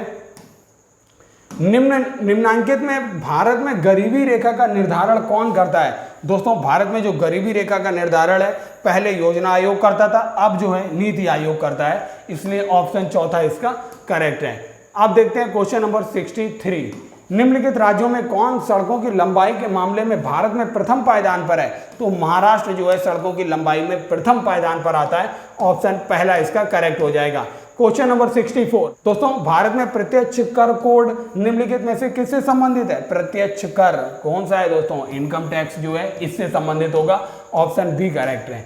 निम्नांकित में भारत में गरीबी रेखा का निर्धारण कौन करता है? दोस्तों भारत में जो गरीबी रेखा का निर्धारण है पहले योजना आयोग करता था, अब जो है नीति आयोग करता है, इसलिए ऑप्शन चौथा इसका करेक्ट है। अब देखते हैं क्वेश्चन नंबर 63। निम्नलिखित राज्यों में कौन सड़कों की लंबाई के मामले में भारत में प्रथम पायदान पर है? तो महाराष्ट्र जो है सड़कों की लंबाई में प्रथम पायदान पर आता है। ऑप्शन पहला इसका करेक्ट हो जाएगा। Question number 64। दोस्तों भारत में प्रत्यक्ष कर कोड निम्नलिखित में से किससे संबंधित है? प्रत्यक्ष कर कौन सा है दोस्तों? इनकम टैक्स जो है इससे संबंधित होगा। ऑप्शन बी करेक्ट है।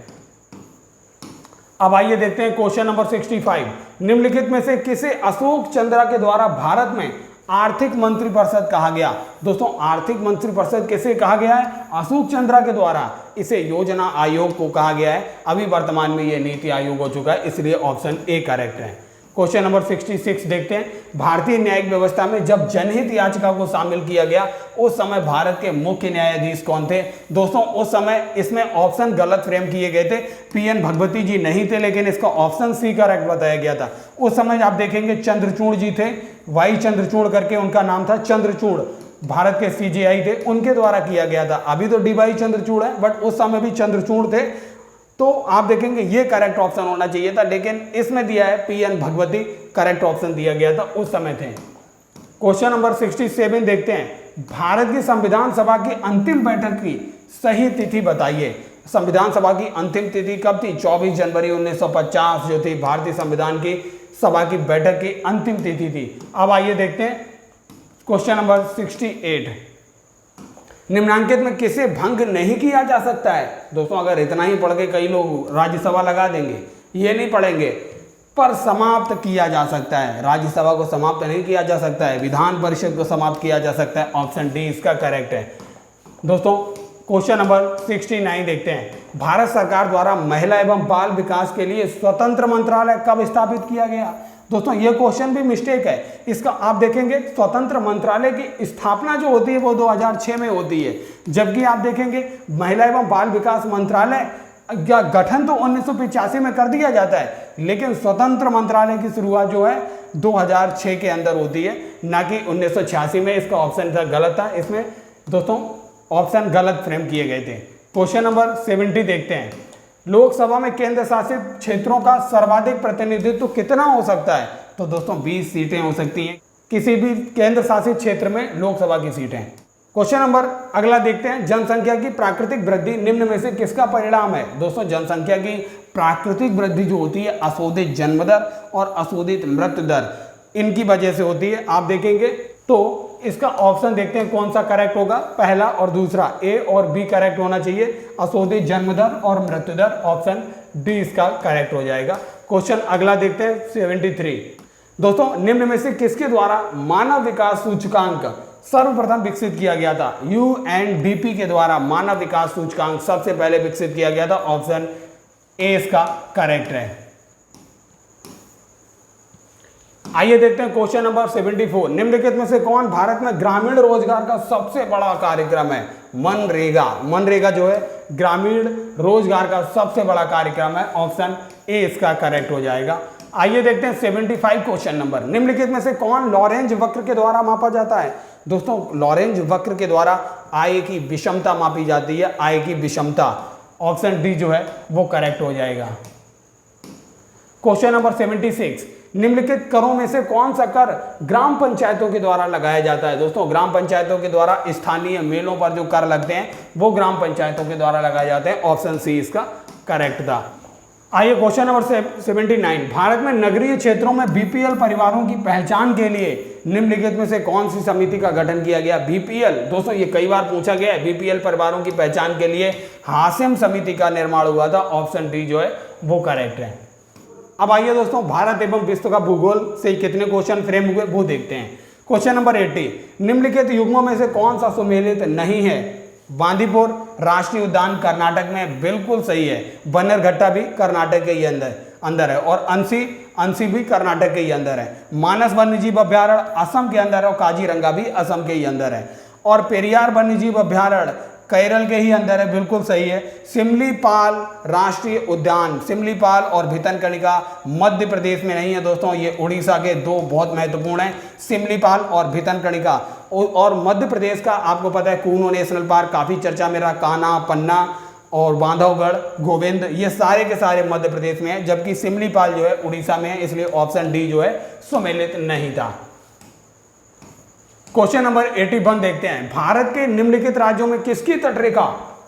अब आइए देखते हैं क्वेश्चन नंबर 65। निम्नलिखित में से किसे अशोक चंद्रा के द्वारा भारत में आर्थिक मंत्रिपरिषद कहा गया? दोस्तों आर्थिक मंत्रिपरिषद किसे कहा गया है? अशोक चंद्रा के द्वारा। इसे योजना आयोग को कहा गया है। अभी वर्तमान में यह नीति आयोग हो चुका है, इसलिए ऑप्शन ए करेक्ट है। क्वेश्चन नंबर 66 देखते हैं। भारतीय न्यायिक व्यवस्था में जब जनहित याचिका को शामिल किया गया उस समय भारत के मुख्य न्यायाधीश कौन थे? दोस्तों उस समय इसमें ऑप्शन गलत फ्रेम किए गए थे। पीएन भगवती जी नहीं थे, लेकिन इसका ऑप्शन सी करेक्ट बताया गया था। उस समय आप देखेंगे चंद्रचूड़ जी थे, वाई चंद्रचूड़ करके उनका नाम था। चंद्रचूड़ भारत के सीजेआई थे, उनके द्वारा किया गया था। अभी तो डीवाई चंद्रचूड़ है, बट उस समय भी चंद्रचूड़ थे। तो आप देखेंगे ये करेक्ट ऑप्शन होना चाहिए था, लेकिन इसमें दिया है पीएन भगवती, करेक्ट ऑप्शन दिया गया था, उस समय थे। क्वेश्चन नंबर 67 देखते हैं। भारत की संविधान सभा की अंतिम बैठक की सही तिथि बताइए। संविधान सभा की अंतिम तिथि कब थी? 24 जनवरी 1950 जो थी भारतीय संविधान की सभा की बैठक की अंतिम तिथि थी। अब आइए देखते हैं क्वेश्चन नंबर 68। निम्नांकित में किसे भंग नहीं किया जा सकता है? दोस्तों अगर इतना ही पढ़ के कई लोग राज्यसभा लगा देंगे, ये नहीं पढ़ेंगे, पर समाप्त किया जा सकता है। राज्यसभा को समाप्त नहीं किया जा सकता है, विधान परिषद को समाप्त किया जा सकता है। ऑप्शन डी इसका करेक्ट है। दोस्तों क्वेश्चन नंबर 69 देखते हैं। भारत सरकार द्वारा महिला एवं बाल विकास के लिए स्वतंत्र मंत्रालय कब स्थापित किया गया? दोस्तों ये क्वेश्चन भी मिस्टेक है। इसका आप देखेंगे स्वतंत्र मंत्रालय की स्थापना जो होती है वो 2006 में होती है, जबकि आप देखेंगे महिला एवं बाल विकास मंत्रालय का गठन तो 1985 में कर दिया जाता है, लेकिन स्वतंत्र मंत्रालय की शुरुआत जो है 2006 के अंदर होती है, ना कि 1986 में। इसका ऑप्शन था गलत था। इसमें दोस्तों ऑप्शन गलत फ्रेम किए गए थे। क्वेश्चन नंबर 70 देखते हैं। लोकसभा में केंद्र शासित क्षेत्रों का सर्वाधिक प्रतिनिधित्व कितना हो सकता है? तो दोस्तों 20 सीटें हो सकती हैं किसी भी केंद्र शासित क्षेत्र में लोकसभा की सीटें। क्वेश्चन नंबर अगला देखते हैं। जनसंख्या की प्राकृतिक वृद्धि निम्न में से किसका परिणाम है? दोस्तों जनसंख्या की प्राकृतिक वृद्धि जो होती है अशोधित जन्म दर और अशोधित मृत्यु दर, इनकी वजह से होती है। आप देखेंगे तो इसका ऑप्शन देखते हैं कौन सा करेक्ट होगा। पहला और दूसरा, ए और बी करेक्ट होना चाहिए। अशोधित जन्म दर और मृत्यु दर, ऑप्शन डी इसका करेक्ट हो जाएगा। क्वेश्चन अगला देखते हैं 73। दोस्तों निम्न में से किसके द्वारा मानव विकास सूचकांक सर्वप्रथम विकसित किया गया था? यूएनडीपी के द्वारा मानव विकास सूचकांक सबसे पहले विकसित किया गया था। ऑप्शन ए इसका करेक्ट है। आइए देखते हैं क्वेश्चन नंबर 74। निम्नलिखित में से कौन भारत में ग्रामीण रोजगार का सबसे बड़ा कार्यक्रम है? मनरेगा। मनरेगा जो है ग्रामीण रोजगार का सबसे बड़ा कार्यक्रम है। ऑप्शन ए इसका करेक्ट हो जाएगा। आइए देखते हैं 75 क्वेश्चन नंबर। निम्नलिखित में से कौन लॉरेंज वक्र के द्वारा मापा जाता है? दोस्तों लॉरेंज वक्र के द्वारा आय की विषमता मापी जाती है। आय की विषमता, ऑप्शन डी जो है वो करेक्ट हो जाएगा। Question number 76। निम्नलिखित करों में से कौन सा कर ग्राम पंचायतों के द्वारा लगाया जाता है? दोस्तों ग्राम पंचायतों के द्वारा स्थानीय मेलों पर जो कर लगते हैं वो ग्राम पंचायतों के द्वारा लगाए जाते हैं। ऑप्शन सी इसका करेक्ट था। आइए क्वेश्चन नंबर 79, भारत में नगरीय क्षेत्रों में बीपीएल परिवारों की पहचान के लिए निम्नलिखित में से कौन सी समिति का गठन किया गया? बीपीएल, दोस्तों ये कई बार पूछा गया है। बीपीएल परिवारों की पहचान के लिए हाशिम समिति का निर्माण हुआ था। ऑप्शन डी जो है वो करेक्ट है। अब आइए दोस्तों भारत एवं विश्व का भूगोल से कितने क्वेश्चन फ्रेम हुए वो देखते हैं। क्वेश्चन नंबर 80, निम्नलिखित युग्मों में से कौन सा सुमेलित नहीं है? बांदीपुर राष्ट्रीय उद्यान कर्नाटक में, बिल्कुल सही है। बन्नेरघट्टा भी कर्नाटक के ही अंदर है और अंसी भी कर्नाटक के ही अंदर है। मानस वन्यजीव अभ्यारण्य असम के अंदर है और काजीरंगा भी असम के ही अंदर है। और पेरियार वन्यजीव अभ्यारण्य केरल के ही अंदर है, बिल्कुल सही है। सिमलीपाल राष्ट्रीय उद्यान, सिमलीपाल और भितरकनिका मध्य प्रदेश में नहीं है दोस्तों, ये उड़ीसा के दो बहुत महत्वपूर्ण हैं, सिमलीपाल और भितरकनिका। और मध्य प्रदेश का आपको पता है कूनो नेशनल पार्क काफी चर्चा में रहा, कान्हा, पन्ना और बांधवगढ़, गोविंद, ये सारे के सारे मध्य प्रदेश में है, जबकि सिमलीपाल जो है उड़ीसा में है, इसलिए ऑप्शन डी जो है सुमेलित नहीं था। क्वेश्चन नंबर 81 देखते हैं, भारत के निम्नलिखित राज्यों में किसकी तटरेखा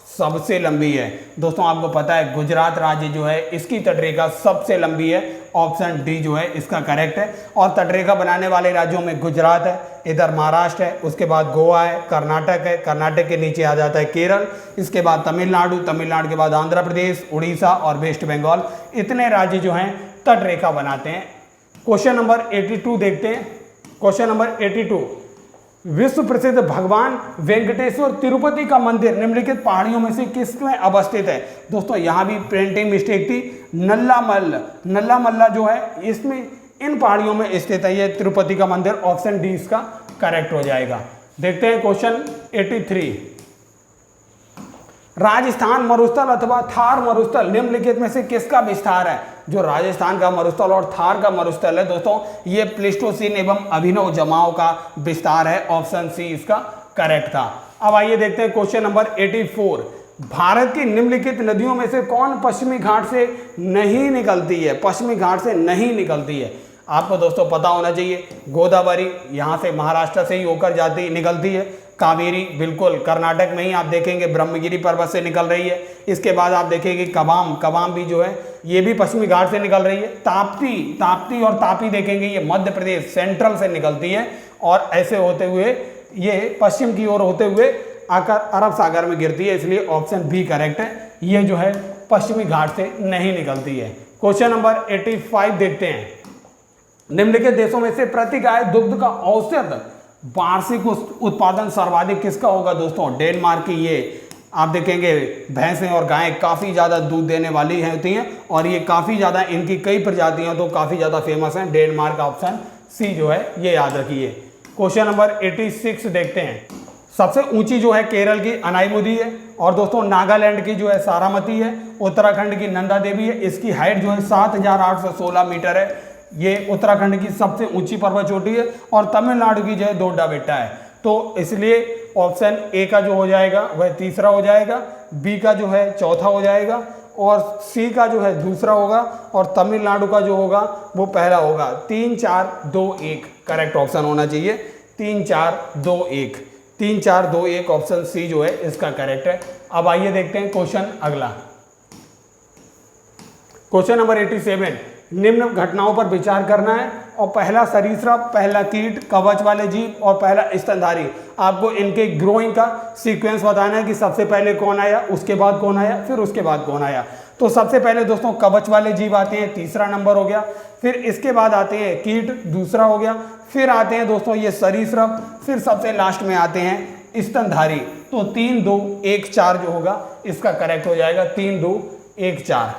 सबसे लंबी है? दोस्तों आपको पता है गुजरात राज्य जो है इसकी तटरेखा सबसे लंबी है। ऑप्शन डी जो है इसका करेक्ट है। और तटरेखा बनाने वाले राज्यों में गुजरात है, इधर महाराष्ट्र है, उसके बाद गोवा है, कर्नाटक है, कर्नाटक के नीचे आ जाता है केरल, इसके बाद तमिलनाडु, तमिलनाडु के बाद आंध्र प्रदेश, उड़ीसा और वेस्ट बंगाल। इतने राज्य जो हैं तटरेखा बनाते हैं। क्वेश्चन नंबर 82 देखते हैं। क्वेश्चन नंबर 82, विश्व प्रसिद्ध भगवान वेंकटेश्वर तिरुपति का मंदिर निम्नलिखित पहाड़ियों में से किसमें अवस्थित है? दोस्तों यहां भी प्रिंटिंग मिस्टेक थी। नल्लामल्ला जो है इसमें इन पहाड़ियों में स्थित है ये तिरुपति का मंदिर। ऑप्शन डी इसका करेक्ट हो जाएगा। देखते हैं क्वेश्चन 83, राजस्थान मरुस्थल अथवा थार मरुस्थल निम्नलिखित में से किसका विस्तार है? जो राजस्थान का मरुस्थल और थार का मरुस्थल है दोस्तों ये प्लेस्टोसीन एवं अभिनव जमाव का विस्तार है। ऑप्शन सी इसका करेक्ट था। अब आइए देखते हैं क्वेश्चन नंबर 84, भारत की निम्नलिखित नदियों में से कौन पश्चिमी घाट से नहीं निकलती है? पश्चिमी घाट से नहीं निकलती है, आपको दोस्तों पता होना चाहिए। गोदावरी यहाँ से महाराष्ट्र से ही होकर निकलती है। कावेरी बिल्कुल कर्नाटक में ही आप देखेंगे ब्रह्मगिरी पर्वत से निकल रही है। इसके बाद आप देखेंगे कबाम भी जो है ये भी पश्चिमी घाट से निकल रही है। ताप्ती और तापी देखेंगे ये मध्य प्रदेश सेंट्रल से निकलती है और ऐसे होते हुए ये पश्चिम की ओर होते हुए आकर अरब सागर में गिरती है, इसलिए ऑप्शन बी करेक्ट है। ये जो है पश्चिमी घाट से नहीं निकलती है। क्वेश्चन नंबर 85 देखते हैं, निम्नलिखित देशों में से प्रति गाय दुग्ध का औसत वार्षिक उत्पादन सर्वाधिक किसका होगा? दोस्तों डेनमार्क की ये आप देखेंगे भैंसें और गायें काफ़ी ज़्यादा दूध देने वाली होती हैं और ये काफ़ी ज़्यादा इनकी कई प्रजातियां तो काफ़ी ज़्यादा फेमस हैं। डेनमार्क ऑप्शन सी जो है ये याद रखिए। क्वेश्चन नंबर 86 देखते हैं, सबसे ऊंची जो है केरल की अनाईमुदी है और दोस्तों नागालैंड की जो है सारामती है, उत्तराखंड की नंदा देवी है। इसकी हाइट जो है 7816 मीटर है, ये उत्तराखंड की सबसे ऊंची पर्वत चोटी है और तमिलनाडु की जो है दोड्डा बेट्टा है। तो इसलिए ऑप्शन ए का जो हो जाएगा वह तीसरा हो जाएगा, बी का जो है चौथा हो जाएगा और सी का जो है दूसरा होगा और तमिलनाडु का जो होगा वो पहला होगा। 3 4 2 1 करेक्ट ऑप्शन होना चाहिए। 3 4 2 1 3 4 2 1 ऑप्शन सी जो है इसका करेक्ट है। अब आइए देखते हैं क्वेश्चन अगला। क्वेश्चन नंबर 87, निम्न घटनाओं पर विचार करना है और पहला सरीसृप, पहला कीट, कवच वाले जीव और पहला स्तनधारी। आपको इनके ग्रोइंग का सीक्वेंस बताना है कि सबसे पहले कौन आया, उसके बाद कौन आया, फिर उसके बाद कौन आया। तो सबसे पहले दोस्तों कवच वाले जीव आते हैं, तीसरा नंबर हो गया। फिर इसके बाद आते हैं कीट, दूसरा हो गया। फिर आते हैं दोस्तों ये सरीसृप, फिर सबसे लास्ट में आते हैं स्तनधारी। तो 3 2 1 4 जो होगा इसका करेक्ट हो जाएगा। 3 2 1 4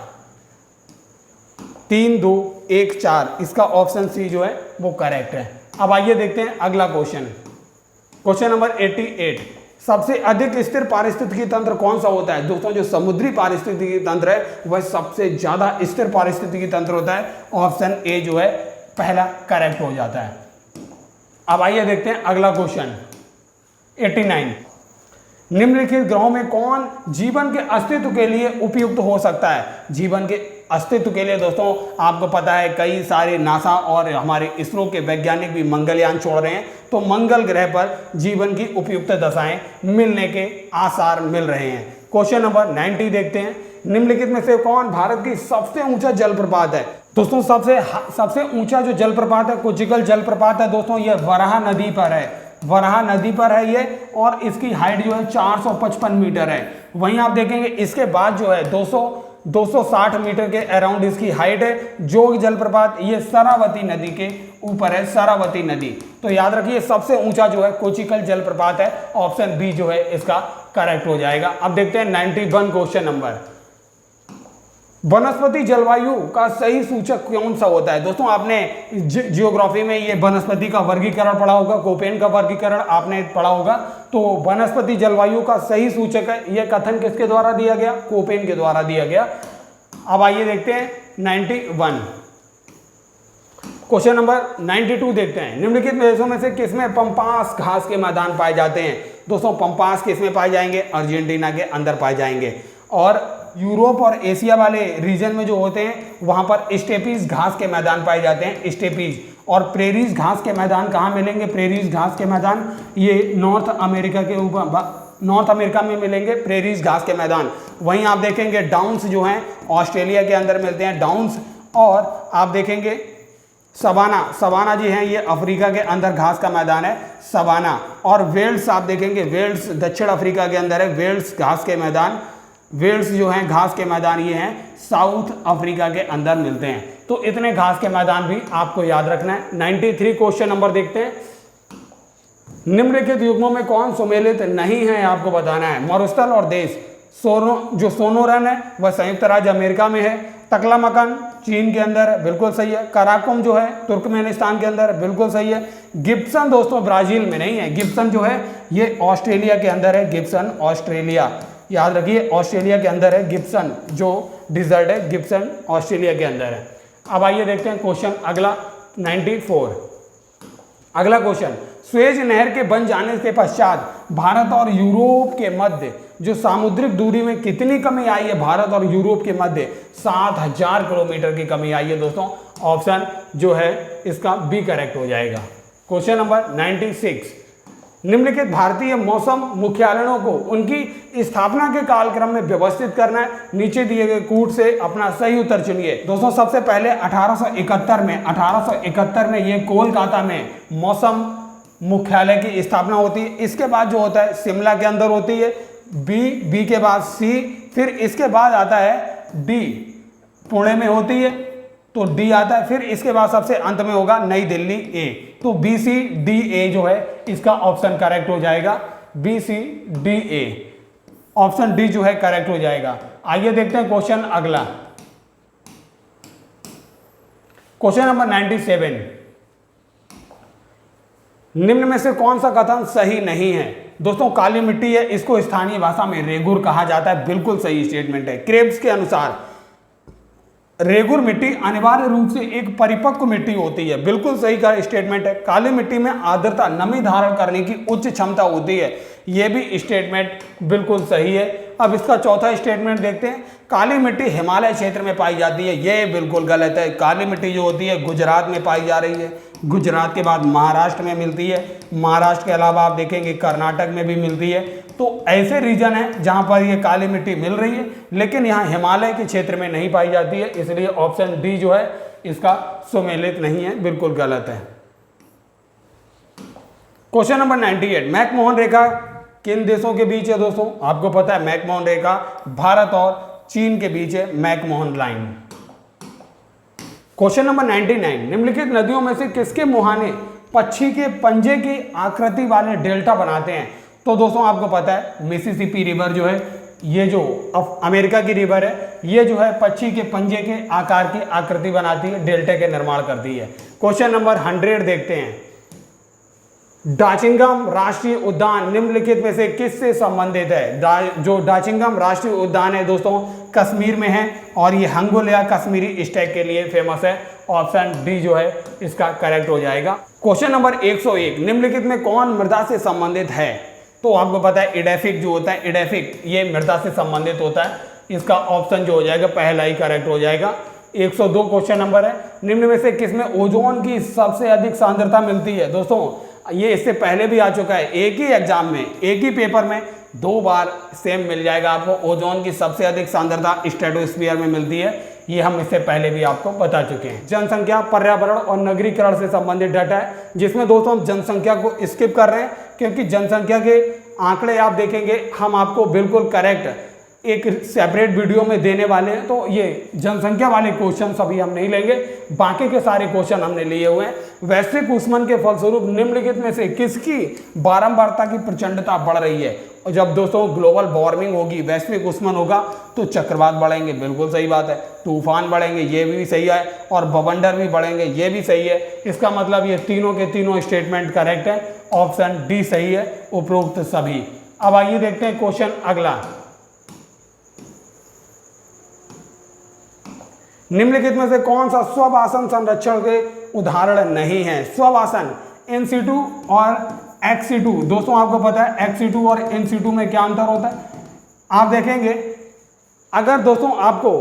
3 2 1 4 इसका ऑप्शन सी जो है वो करेक्ट है। अब आइए देखते हैं अगला क्वेश्चन। क्वेश्चन नंबर 88, सबसे अधिक स्थिर पारिस्थितिकी तंत्र कौन सा होता है? दोस्तों जो समुद्री पारिस्थितिकी तंत्र है वह सबसे ज्यादा स्थिर पारिस्थितिकी तंत्र होता है। ऑप्शन ए जो है पहला करेक्ट हो जाता है। अब आइए देखते हैं अगला क्वेश्चन 89, निम्नलिखित ग्रहों में कौन जीवन के अस्तित्व के लिए उपयुक्त हो सकता है? जीवन के अस्तित्व के लिए दोस्तों आपको पता है कई सारे नासा और हमारे इसरो के वैज्ञानिक भी मंगलयान छोड़ रहे हैं, तो मंगल ग्रह पर जीवन की उपयुक्त दशाएं मिलने के आसार मिल रहे हैं। क्वेश्चन नंबर 90 देखते हैं, निम्नलिखित में से कौन भारत की सबसे ऊंचा जलप्रपात है? दोस्तों सबसे ऊंचा जो जलप्रपात है, कोचिकल जलप्रपात है दोस्तों, ये वराहा नदी पर है। वराहा नदी पर है ये, और इसकी हाइट जो है 455 मीटर है। वहीं आप देखेंगे इसके बाद जो है 260 मीटर के अराउंड इसकी हाइट है। जो जलप्रपात ये शरावती नदी के ऊपर है, शरावती नदी। तो याद रखिए सबसे ऊंचा जो है कोचिकल जलप्रपात है। ऑप्शन बी जो है इसका करेक्ट हो जाएगा। अब देखते हैं 91 क्वेश्चन नंबर, वनस्पति जलवायु का सही सूचक कौन सा होता है? दोस्तों आपने जियोग्राफी में ये वनस्पति का वर्गीकरण पढ़ा होगा, कोपेन का वर्गीकरण आपने पढ़ा होगा। तो वनस्पति जलवायु का सही सूचक है, यह कथन किसके द्वारा दिया गया? कोपेन के द्वारा दिया गया। अब आइए देखते हैं 91 क्वेश्चन नंबर 92 देखते हैं, निम्नलिखित देशों में से किसमें पंपास घास के मैदान पाए जाते हैं? दोस्तों पंपास किसमें पाए जाएंगे? अर्जेंटीना के अंदर पाए जाएंगे। और यूरोप और एशिया वाले रीजन में जो होते हैं वहां पर स्टेपीज घास के मैदान पाए जाते हैं, स्टेपीज। और प्रेरीज घास के मैदान कहाँ मिलेंगे? प्रेरीज घास के मैदान ये नॉर्थ अमेरिका के ऊपर, नॉर्थ अमेरिका में मिलेंगे प्रेरीज घास के मैदान। वहीं आप देखेंगे डाउन्स जो हैं ऑस्ट्रेलिया के अंदर मिलते हैं, डाउन्स। और आप देखेंगे सवाना जी हैं, ये अफ्रीका के अंदर घास का मैदान है, सवाना। और वेल्स आप देखेंगे, वेल्स दक्षिण अफ्रीका के अंदर है, वेल्स घास के मैदान। वेल्स जो हैं घास के मैदान ये हैं साउथ अफ्रीका के अंदर मिलते हैं। तो इतने घास के मैदान भी आपको याद रखना है। 93 क्वेश्चन नंबर देखते हैं, निम्नलिखित युग्मों में कौन सुमेलित नहीं है आपको बताना है? मरुस्थल और देश, जो सोनोरन है वह संयुक्त राज्य अमेरिका में है। तकलामकन चीन के अंदर है, बिल्कुल सही है। कराकुम जो है तुर्कमेनिस्तान के अंदर है, बिल्कुल सही है। गिब्सन दोस्तों ब्राजील में नहीं है, गिब्सन जो है ये ऑस्ट्रेलिया के अंदर है, गिब्सन ऑस्ट्रेलिया, याद रखिए ऑस्ट्रेलिया के अंदर है गिब्सन, जो डिजर्ट है गिब्सन ऑस्ट्रेलिया के अंदर है। अब आइए देखते हैं क्वेश्चन अगला 94। अगला क्वेश्चन, स्वेज नहर के बन जाने के पश्चात भारत और यूरोप के मध्य जो सामुद्रिक दूरी में कितनी कमी आई है? भारत और यूरोप के मध्य 7000 किलोमीटर की कमी आई है दोस्तों। ऑप्शन जो है इसका बी करेक्ट हो जाएगा। क्वेश्चन नंबर 96, निम्नलिखित भारतीय मौसम मुख्यालयों को उनकी स्थापना के कालक्रम में व्यवस्थित करना है। नीचे दिए गए कूट से अपना सही उत्तर चुनिए। दोस्तों सबसे पहले 1871 में ये कोलकाता में मौसम मुख्यालय की स्थापना होती है। इसके बाद जो होता है शिमला के अंदर होती है, बी के बाद सी, फिर इसके बाद आता है डी, पुणे में होती है तो डी आता है, फिर इसके बाद सबसे अंत में होगा नई दिल्ली ए। तो बी सी डी ए जो है इसका ऑप्शन करेक्ट हो जाएगा, B C D A, option D जो है करेक्ट हो जाएगा। आइए देखते हैं क्वेश्चन अगला, क्वेश्चन नंबर 97, निम्न में से कौन सा कथन सही नहीं है? दोस्तों काली मिट्टी है, इसको स्थानीय भाषा में रेगुर कहा जाता है, बिल्कुल सही स्टेटमेंट है। क्रेब्स के अनुसार रेगुर मिट्टी अनिवार्य रूप से एक परिपक्व मिट्टी होती है, बिल्कुल सही का स्टेटमेंट है। काली मिट्टी में आर्द्रता नमी धारण करने की उच्च क्षमता होती है, यह भी स्टेटमेंट बिल्कुल सही है। अब इसका चौथा स्टेटमेंट देखते हैं, काली मिट्टी हिमालय क्षेत्र में पाई जाती है, यह बिल्कुल गलत है। काली मिट्टी जो होती है गुजरात में पाई जा रही है, गुजरात के बाद महाराष्ट्र में मिलती है, महाराष्ट्र के अलावा आप देखेंगे कर्नाटक में भी मिलती है। तो ऐसे रीजन है जहां पर ये काली मिट्टी मिल रही है, लेकिन यहाँ हिमालय के क्षेत्र में नहीं पाई जाती है, इसलिए ऑप्शन डी जो है इसका सुमेलित नहीं है, बिल्कुल गलत है। क्वेश्चन नंबर 98, मैकमोहन रेखा किन देशों के बीच है? दोस्तों आपको पता है मैकमोहन रेखा भारत और चीन के बीच है, मैकमोहन लाइन। क्वेश्चन नंबर 99, निम्नलिखित नदियों में से किसके मुहाने पक्षी के पंजे की आकृति वाले डेल्टा बनाते हैं? तो दोस्तों आपको पता है मिसिसिपी रिवर जो है, ये जो अमेरिका की रिवर है, ये जो है पक्षी के पंजे के आकार की आकृति बनाती है, डेल्टा के निर्माण करती है। क्वेश्चन नंबर 100 देखते हैं, डाचिंगम राष्ट्रीय उद्यान निम्नलिखित में से किससे संबंधित है? जो डाचिंगम राष्ट्रीय उद्यान है दोस्तों कश्मीर में है, और ये हंगुल या कश्मीरी स्टैग के लिए फेमस है। ऑप्शन डी जो है इसका करेक्ट हो जाएगा। क्वेश्चन नंबर 101, निम्नलिखित में कौन मृदा से संबंधित है? तो आपको पता है इडेफिक जो होता है, इडेफिक ये मृदा से संबंधित होता है। इसका ऑप्शन जो हो जाएगा पहला ही करेक्ट हो जाएगा। 102 क्वेश्चन नंबर है, निम्न में से किसमें ओजोन की सबसे अधिक सांद्रता मिलती है। दोस्तों ये इससे पहले भी आ चुका है, एक ही एग्जाम में एक ही पेपर में 2 बार सेम मिल जाएगा आपको। ओजोन की सबसे अधिक सांद्रता स्ट्रेटोस्फीयर में मिलती है, ये हम इससे पहले भी आपको बता चुके हैं। जनसंख्या, पर्यावरण और नगरीकरण से संबंधित डाटा है, जिसमें दोस्तों हम जनसंख्या को स्किप कर रहे हैं क्योंकि जनसंख्या के आंकड़े आप देखेंगे हम आपको बिल्कुल करेक्ट एक सेपरेट वीडियो में देने वाले हैं, तो ये जनसंख्या वाले क्वेश्चन अभी हम नहीं लेंगे, बाकी के सारे क्वेश्चन हमने लिए हुए हैं। वैश्विक ऊष्मन के फलस्वरूप निम्नलिखित में से किसकी बारंबारता की प्रचंडता बढ़ रही है। और जब दोस्तों ग्लोबल वार्मिंग होगी, वैश्विक ऊष्मन होगा तो चक्रवात बढ़ेंगे, बिल्कुल सही बात है। तूफान बढ़ेंगे, ये भी सही है, और बवंडर भी बढ़ेंगे, ये भी सही है। इसका मतलब ये तीनों के तीनों स्टेटमेंट करेक्ट है, ऑप्शन डी सही है, उपरोक्त सभी। अब आइए देखते हैं क्वेश्चन अगला। निम्नलिखित में से कौन सा स्वभाषण संरक्षण के उदाहरण नहीं है। स्वभाषण इन सीटू और एक्स सीटू, दोस्तों आपको पता है एक्स सीटू और इन सीटू में क्या अंतर होता है। आप देखेंगे अगर दोस्तों आपको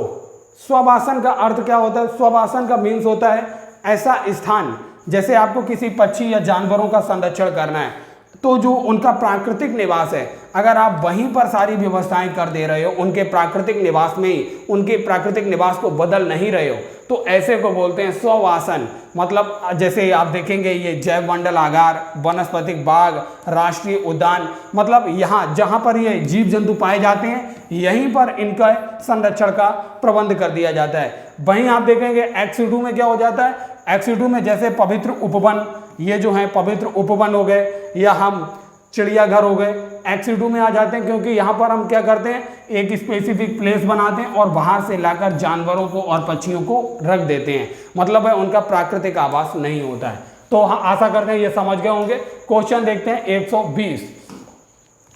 स्वभाषण का अर्थ क्या होता है, स्वभाषण का मीन्स होता है ऐसा स्थान, जैसे आपको किसी पक्षी या जानवरों का संरक्षण करना है तो जो उनका प्राकृतिक निवास है, अगर आप वहीं पर सारी व्यवस्थाएं कर दे रहे हो, उनके प्राकृतिक निवास में ही उनके प्राकृतिक निवास को बदल नहीं रहे हो, तो ऐसे को बोलते हैं स्ववासन। मतलब जैसे आप देखेंगे ये जैव मंडल आगार, वनस्पतिक बाग, राष्ट्रीय उद्यान, मतलब यहाँ जहाँ पर ये जीव जंतु पाए जाते हैं यहीं पर इनका संरक्षण का प्रबंध कर दिया जाता है। वहीं आप देखेंगे एक्स2 में क्या हो जाता है, एक्स2 में जैसे पवित्र उपवन, ये जो है पवित्र उपवन हो गए, या हम चिड़ियाघर हो गए, एक्स2 में आ जाते हैं, क्योंकि यहाँ पर हम क्या करते हैं एक स्पेसिफिक प्लेस बनाते हैं और बाहर से लाकर जानवरों को और पक्षियों को रख देते हैं, मतलब है उनका प्राकृतिक आवास नहीं होता है। तो आशा करते हैं ये समझ गए होंगे। क्वेश्चन देखते हैं 120।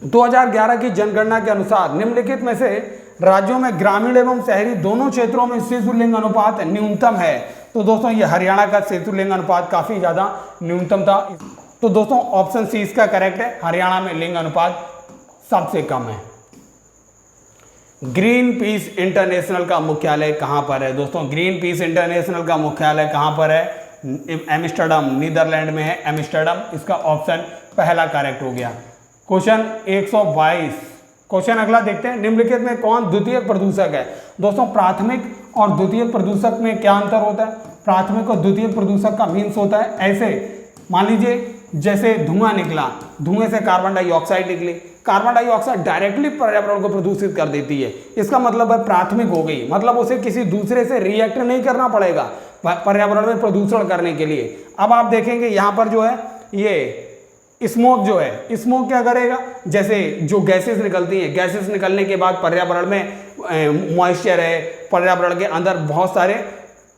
2011 की जनगणना के अनुसार निम्नलिखित में से राज्यों में ग्रामीण एवं शहरी दोनों क्षेत्रों में शिशु लिंग अनुपात न्यूनतम है। तो दोस्तों ये हरियाणा का शिशु लिंग अनुपात काफी ज्यादा न्यूनतम था, तो दोस्तों ऑप्शन सी इसका करेक्ट है, हरियाणा में लिंग अनुपात सबसे कम है। ग्रीन पीस इंटरनेशनल का मुख्यालय कहां पर है। दोस्तों ग्रीन पीस इंटरनेशनल का मुख्यालय कहां पर है, एम्स्टर्डम, नीदरलैंड में है एम्स्टर्डम, इसका ऑप्शन पहला करेक्ट हो गया। क्वेश्चन 122। क्वेश्चन अगला देखते हैं, निम्नलिखित में कौन द्वितीयक प्रदूषक है। दोस्तों प्राथमिक और द्वितीयक प्रदूषक में क्या अंतर होता है। प्राथमिक और द्वितीयक प्रदूषक का मीन्स होता है ऐसे, मान लीजिए जैसे धुआं निकला, धुएं से कार्बन डाइऑक्साइड निकली, कार्बन डाइऑक्साइड डायरेक्टली पर्यावरण को प्रदूषित कर देती है, इसका मतलब है प्राथमिक हो गई, मतलब उसे किसी दूसरे से रिएक्ट नहीं करना पड़ेगा पर्यावरण में प्रदूषण करने के लिए। अब आप देखेंगे यहाँ पर जो है ये स्मोक जो है, स्मोक क्या करेगा, जैसे जो गैसेस निकलती हैं, गैसेस निकलने के बाद पर्यावरण में मॉइस्चर है, पर्यावरण के अंदर बहुत सारे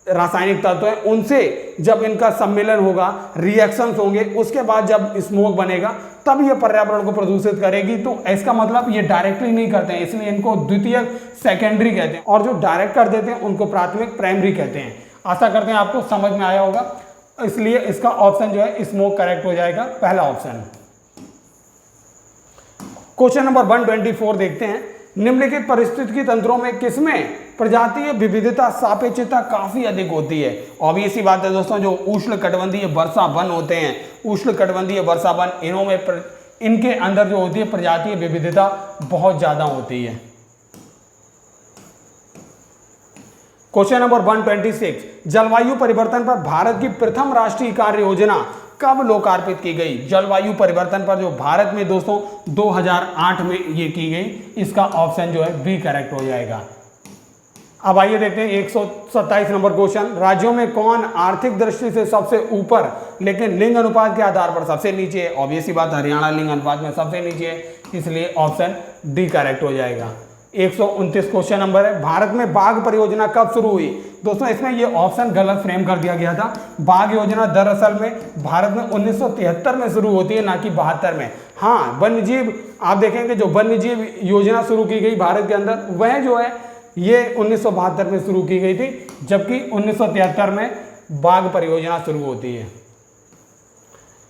रासायनिक तत्व हैं, उनसे जब इनका सम्मेलन होगा, रिएक्शंस होंगे, उसके बाद जब स्मोक बनेगा तब ये पर्यावरण को प्रदूषित करेगी। तो इसका मतलब ये डायरेक्टली नहीं करते हैं, इसलिए इनको द्वितीयक सेकेंडरी कहते हैं, और जो डायरेक्ट कर देते हैं उनको प्राथमिक प्राइमरी कहते हैं। आशा करते हैं आपको समझ में आया होगा, इसलिए इसका ऑप्शन जो है स्मोक करेक्ट हो जाएगा, पहला ऑप्शन। क्वेश्चन नंबर 124 देखते हैं, निम्नलिखित पारिस्थितिकी तंत्रों में किसमें प्रजातीय विविधता सापेक्षता काफी अधिक होती है। ऑब्वियस सी बात है दोस्तों, जो उष्णकटिबंधीय वर्षा वन होते हैं, उष्णकटिबंधीय वर्षा वन, इनों में इनके अंदर जो होती है प्रजातीय विविधता बहुत ज्यादा होती है। क्वेश्चन नंबर 126, जलवायु परिवर्तन पर भारत की प्रथम राष्ट्रीय कार्य योजना कब लोकार्पित की गई। जलवायु परिवर्तन पर जो भारत में दोस्तों 2008 में ये की गई, इसका ऑप्शन जो है बी करेक्ट हो जाएगा। अब आइए देखते हैं 127 नंबर क्वेश्चन, राज्यों में कौन आर्थिक दृष्टि से सबसे ऊपर लेकिन लिंग अनुपात के आधार पर सबसे नीचे है। ऑब्वियस सी बात, हरियाणा लिंग अनुपात में सबसे नीचे है, इसलिए ऑप्शन डी करेक्ट हो जाएगा। 129 क्वेश्चन नंबर है, भारत में बाघ परियोजना कब शुरू हुई। दोस्तों इसमें ये ऑप्शन गलत फ्रेम कर दिया गया था। बाघ योजना दरअसल में भारत में 1973 में शुरू होती है, ना कि 72 में। हाँ, वन्यजीव आप देखेंगे जो वन्यजीव योजना शुरू की गई भारत के अंदर, वह जो है ये 1972 में शुरू की गई थी, जबकि 1973 में बाघ परियोजना शुरू होती है।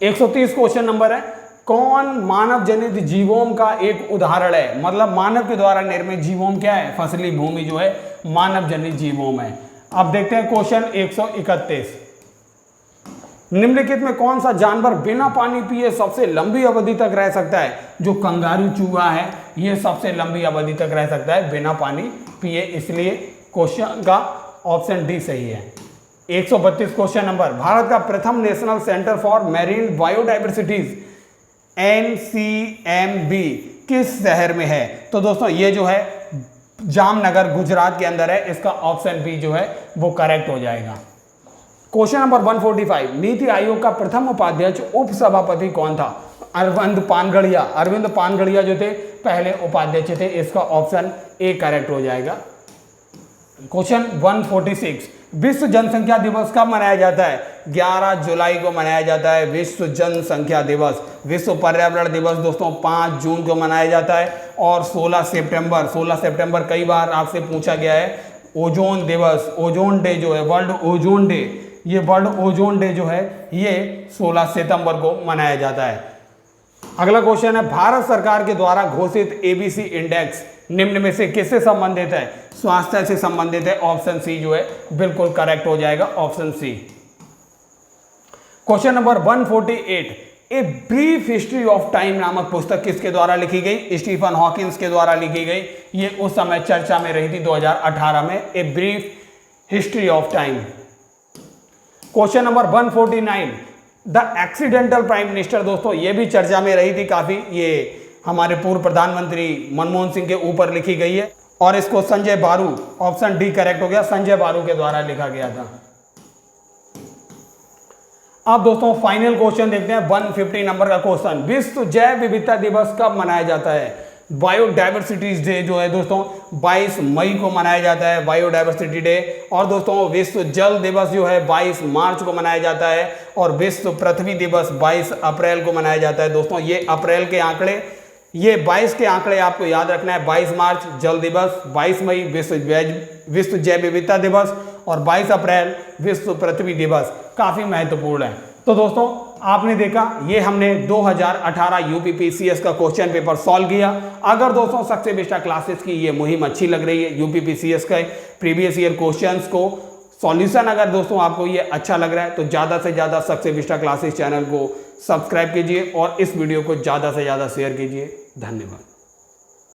130 क्वेश्चन नंबर है, कौन मानव जनित जीवोम का एक उदाहरण है, मतलब मानव के द्वारा निर्मित जीवोम क्या है, फसली भूमि जो है मानव जनित जीवोम है। अब देखते हैं क्वेश्चन 131, निम्नलिखित में कौन सा जानवर बिना पानी पिए सबसे लंबी अवधि तक रह सकता है। जो कंगारू चूहा है ये सबसे लंबी अवधि तक रह सकता है बिना पानी पिए, इसलिए क्वेश्चन का ऑप्शन डी सही है। 132 क्वेश्चन नंबर, भारत का प्रथम national centre for marine biodiversities NCMB किस शहर में है। तो दोस्तों ये जो है जामनगर गुजरात के अंदर है, इसका ऑप्शन बी जो है वो करेक्ट हो जाएगा। क्वेश्चन नंबर 145, नीति आयोग का प्रथम उपाध्यक्ष उपसभापति कौन था। अरविंद पानगढ़िया जो थे पहले उपाध्यक्ष थे, इसका ऑप्शन ए करेक्ट हो जाएगा। क्वेश्चन 146, विश्व जनसंख्या दिवस कब मनाया जाता है। 11 जुलाई को मनाया जाता है विश्व जनसंख्या दिवस। विश्व पर्यावरण दिवस दोस्तों 5 जून को मनाया जाता है, और 16 सितंबर कई बार आपसे पूछा गया है। ओजोन दिवस, ओजोन डे जो है, वर्ल्ड ओजोन डे, ये वर्ल्ड ओजोन डे जो है ये 16 सितंबर को मनाया जाता है। अगला क्वेश्चन है, भारत सरकार के द्वारा घोषित ABC इंडेक्स निम्न में से किससे संबंधित है। स्वास्थ्य से संबंधित है, ऑप्शन सी जो है बिल्कुल करेक्ट हो जाएगा, option C. Question number 148, a brief history of time नामक पुस्तक किसके द्वारा लिखी गई। स्टीफन हॉकिंस के द्वारा लिखी गई। ये उस समय चर्चा में रही थी 2018 में, ए brief history of time. Question number 149, the accidental prime minister दोस्तों ये भी चर्चा में रही थी काफी, ये हमारे पूर्व प्रधानमंत्री मनमोहन सिंह के ऊपर लिखी गई है, और इसको संजय बारू, ऑप्शन डी करेक्ट हो गया, संजय बारू के द्वारा लिखा गया था। अब दोस्तों फाइनल क्वेश्चन देखते हैं 150 नंबर का क्वेश्चन, विश्व जैव विविधता दिवस कब मनाया जाता है। बायोडाइवर्सिटी डे जो है दोस्तों 22 मई को मनाया जाता है, बायोडाइवर्सिटी डे। और दोस्तों विश्व जल दिवस जो है 22 मार्च को मनाया जाता है, और विश्व पृथ्वी दिवस 22 अप्रैल को मनाया जाता है। दोस्तों ये अप्रैल के आंकड़े, ये 22 के आंकड़े आपको याद रखना है। 22 मार्च जल दिवस, 22 मई विश्व जैव विविधता दिवस, और 22 अप्रैल विश्व पृथ्वी दिवस, काफी महत्वपूर्ण है। तो दोस्तों आपने देखा ये हमने 2018 यूपीपीसीएस का क्वेश्चन पेपर सॉल्व किया। अगर दोस्तों सक्सेस विस्टा क्लासेस की ये मुहिम अच्छी लग रही है, यूपीपीसीएस के प्रीवियस ईयर क्वेश्चंस को सॉल्यूशन अगर दोस्तों आपको ये अच्छा लग रहा है तो ज़्यादा से ज़्यादा सक्सेस विस्टा क्लासेस चैनल को सब्सक्राइब कीजिए, और इस वीडियो को ज़्यादा से ज़्यादा शेयर कीजिए। धन्यवाद।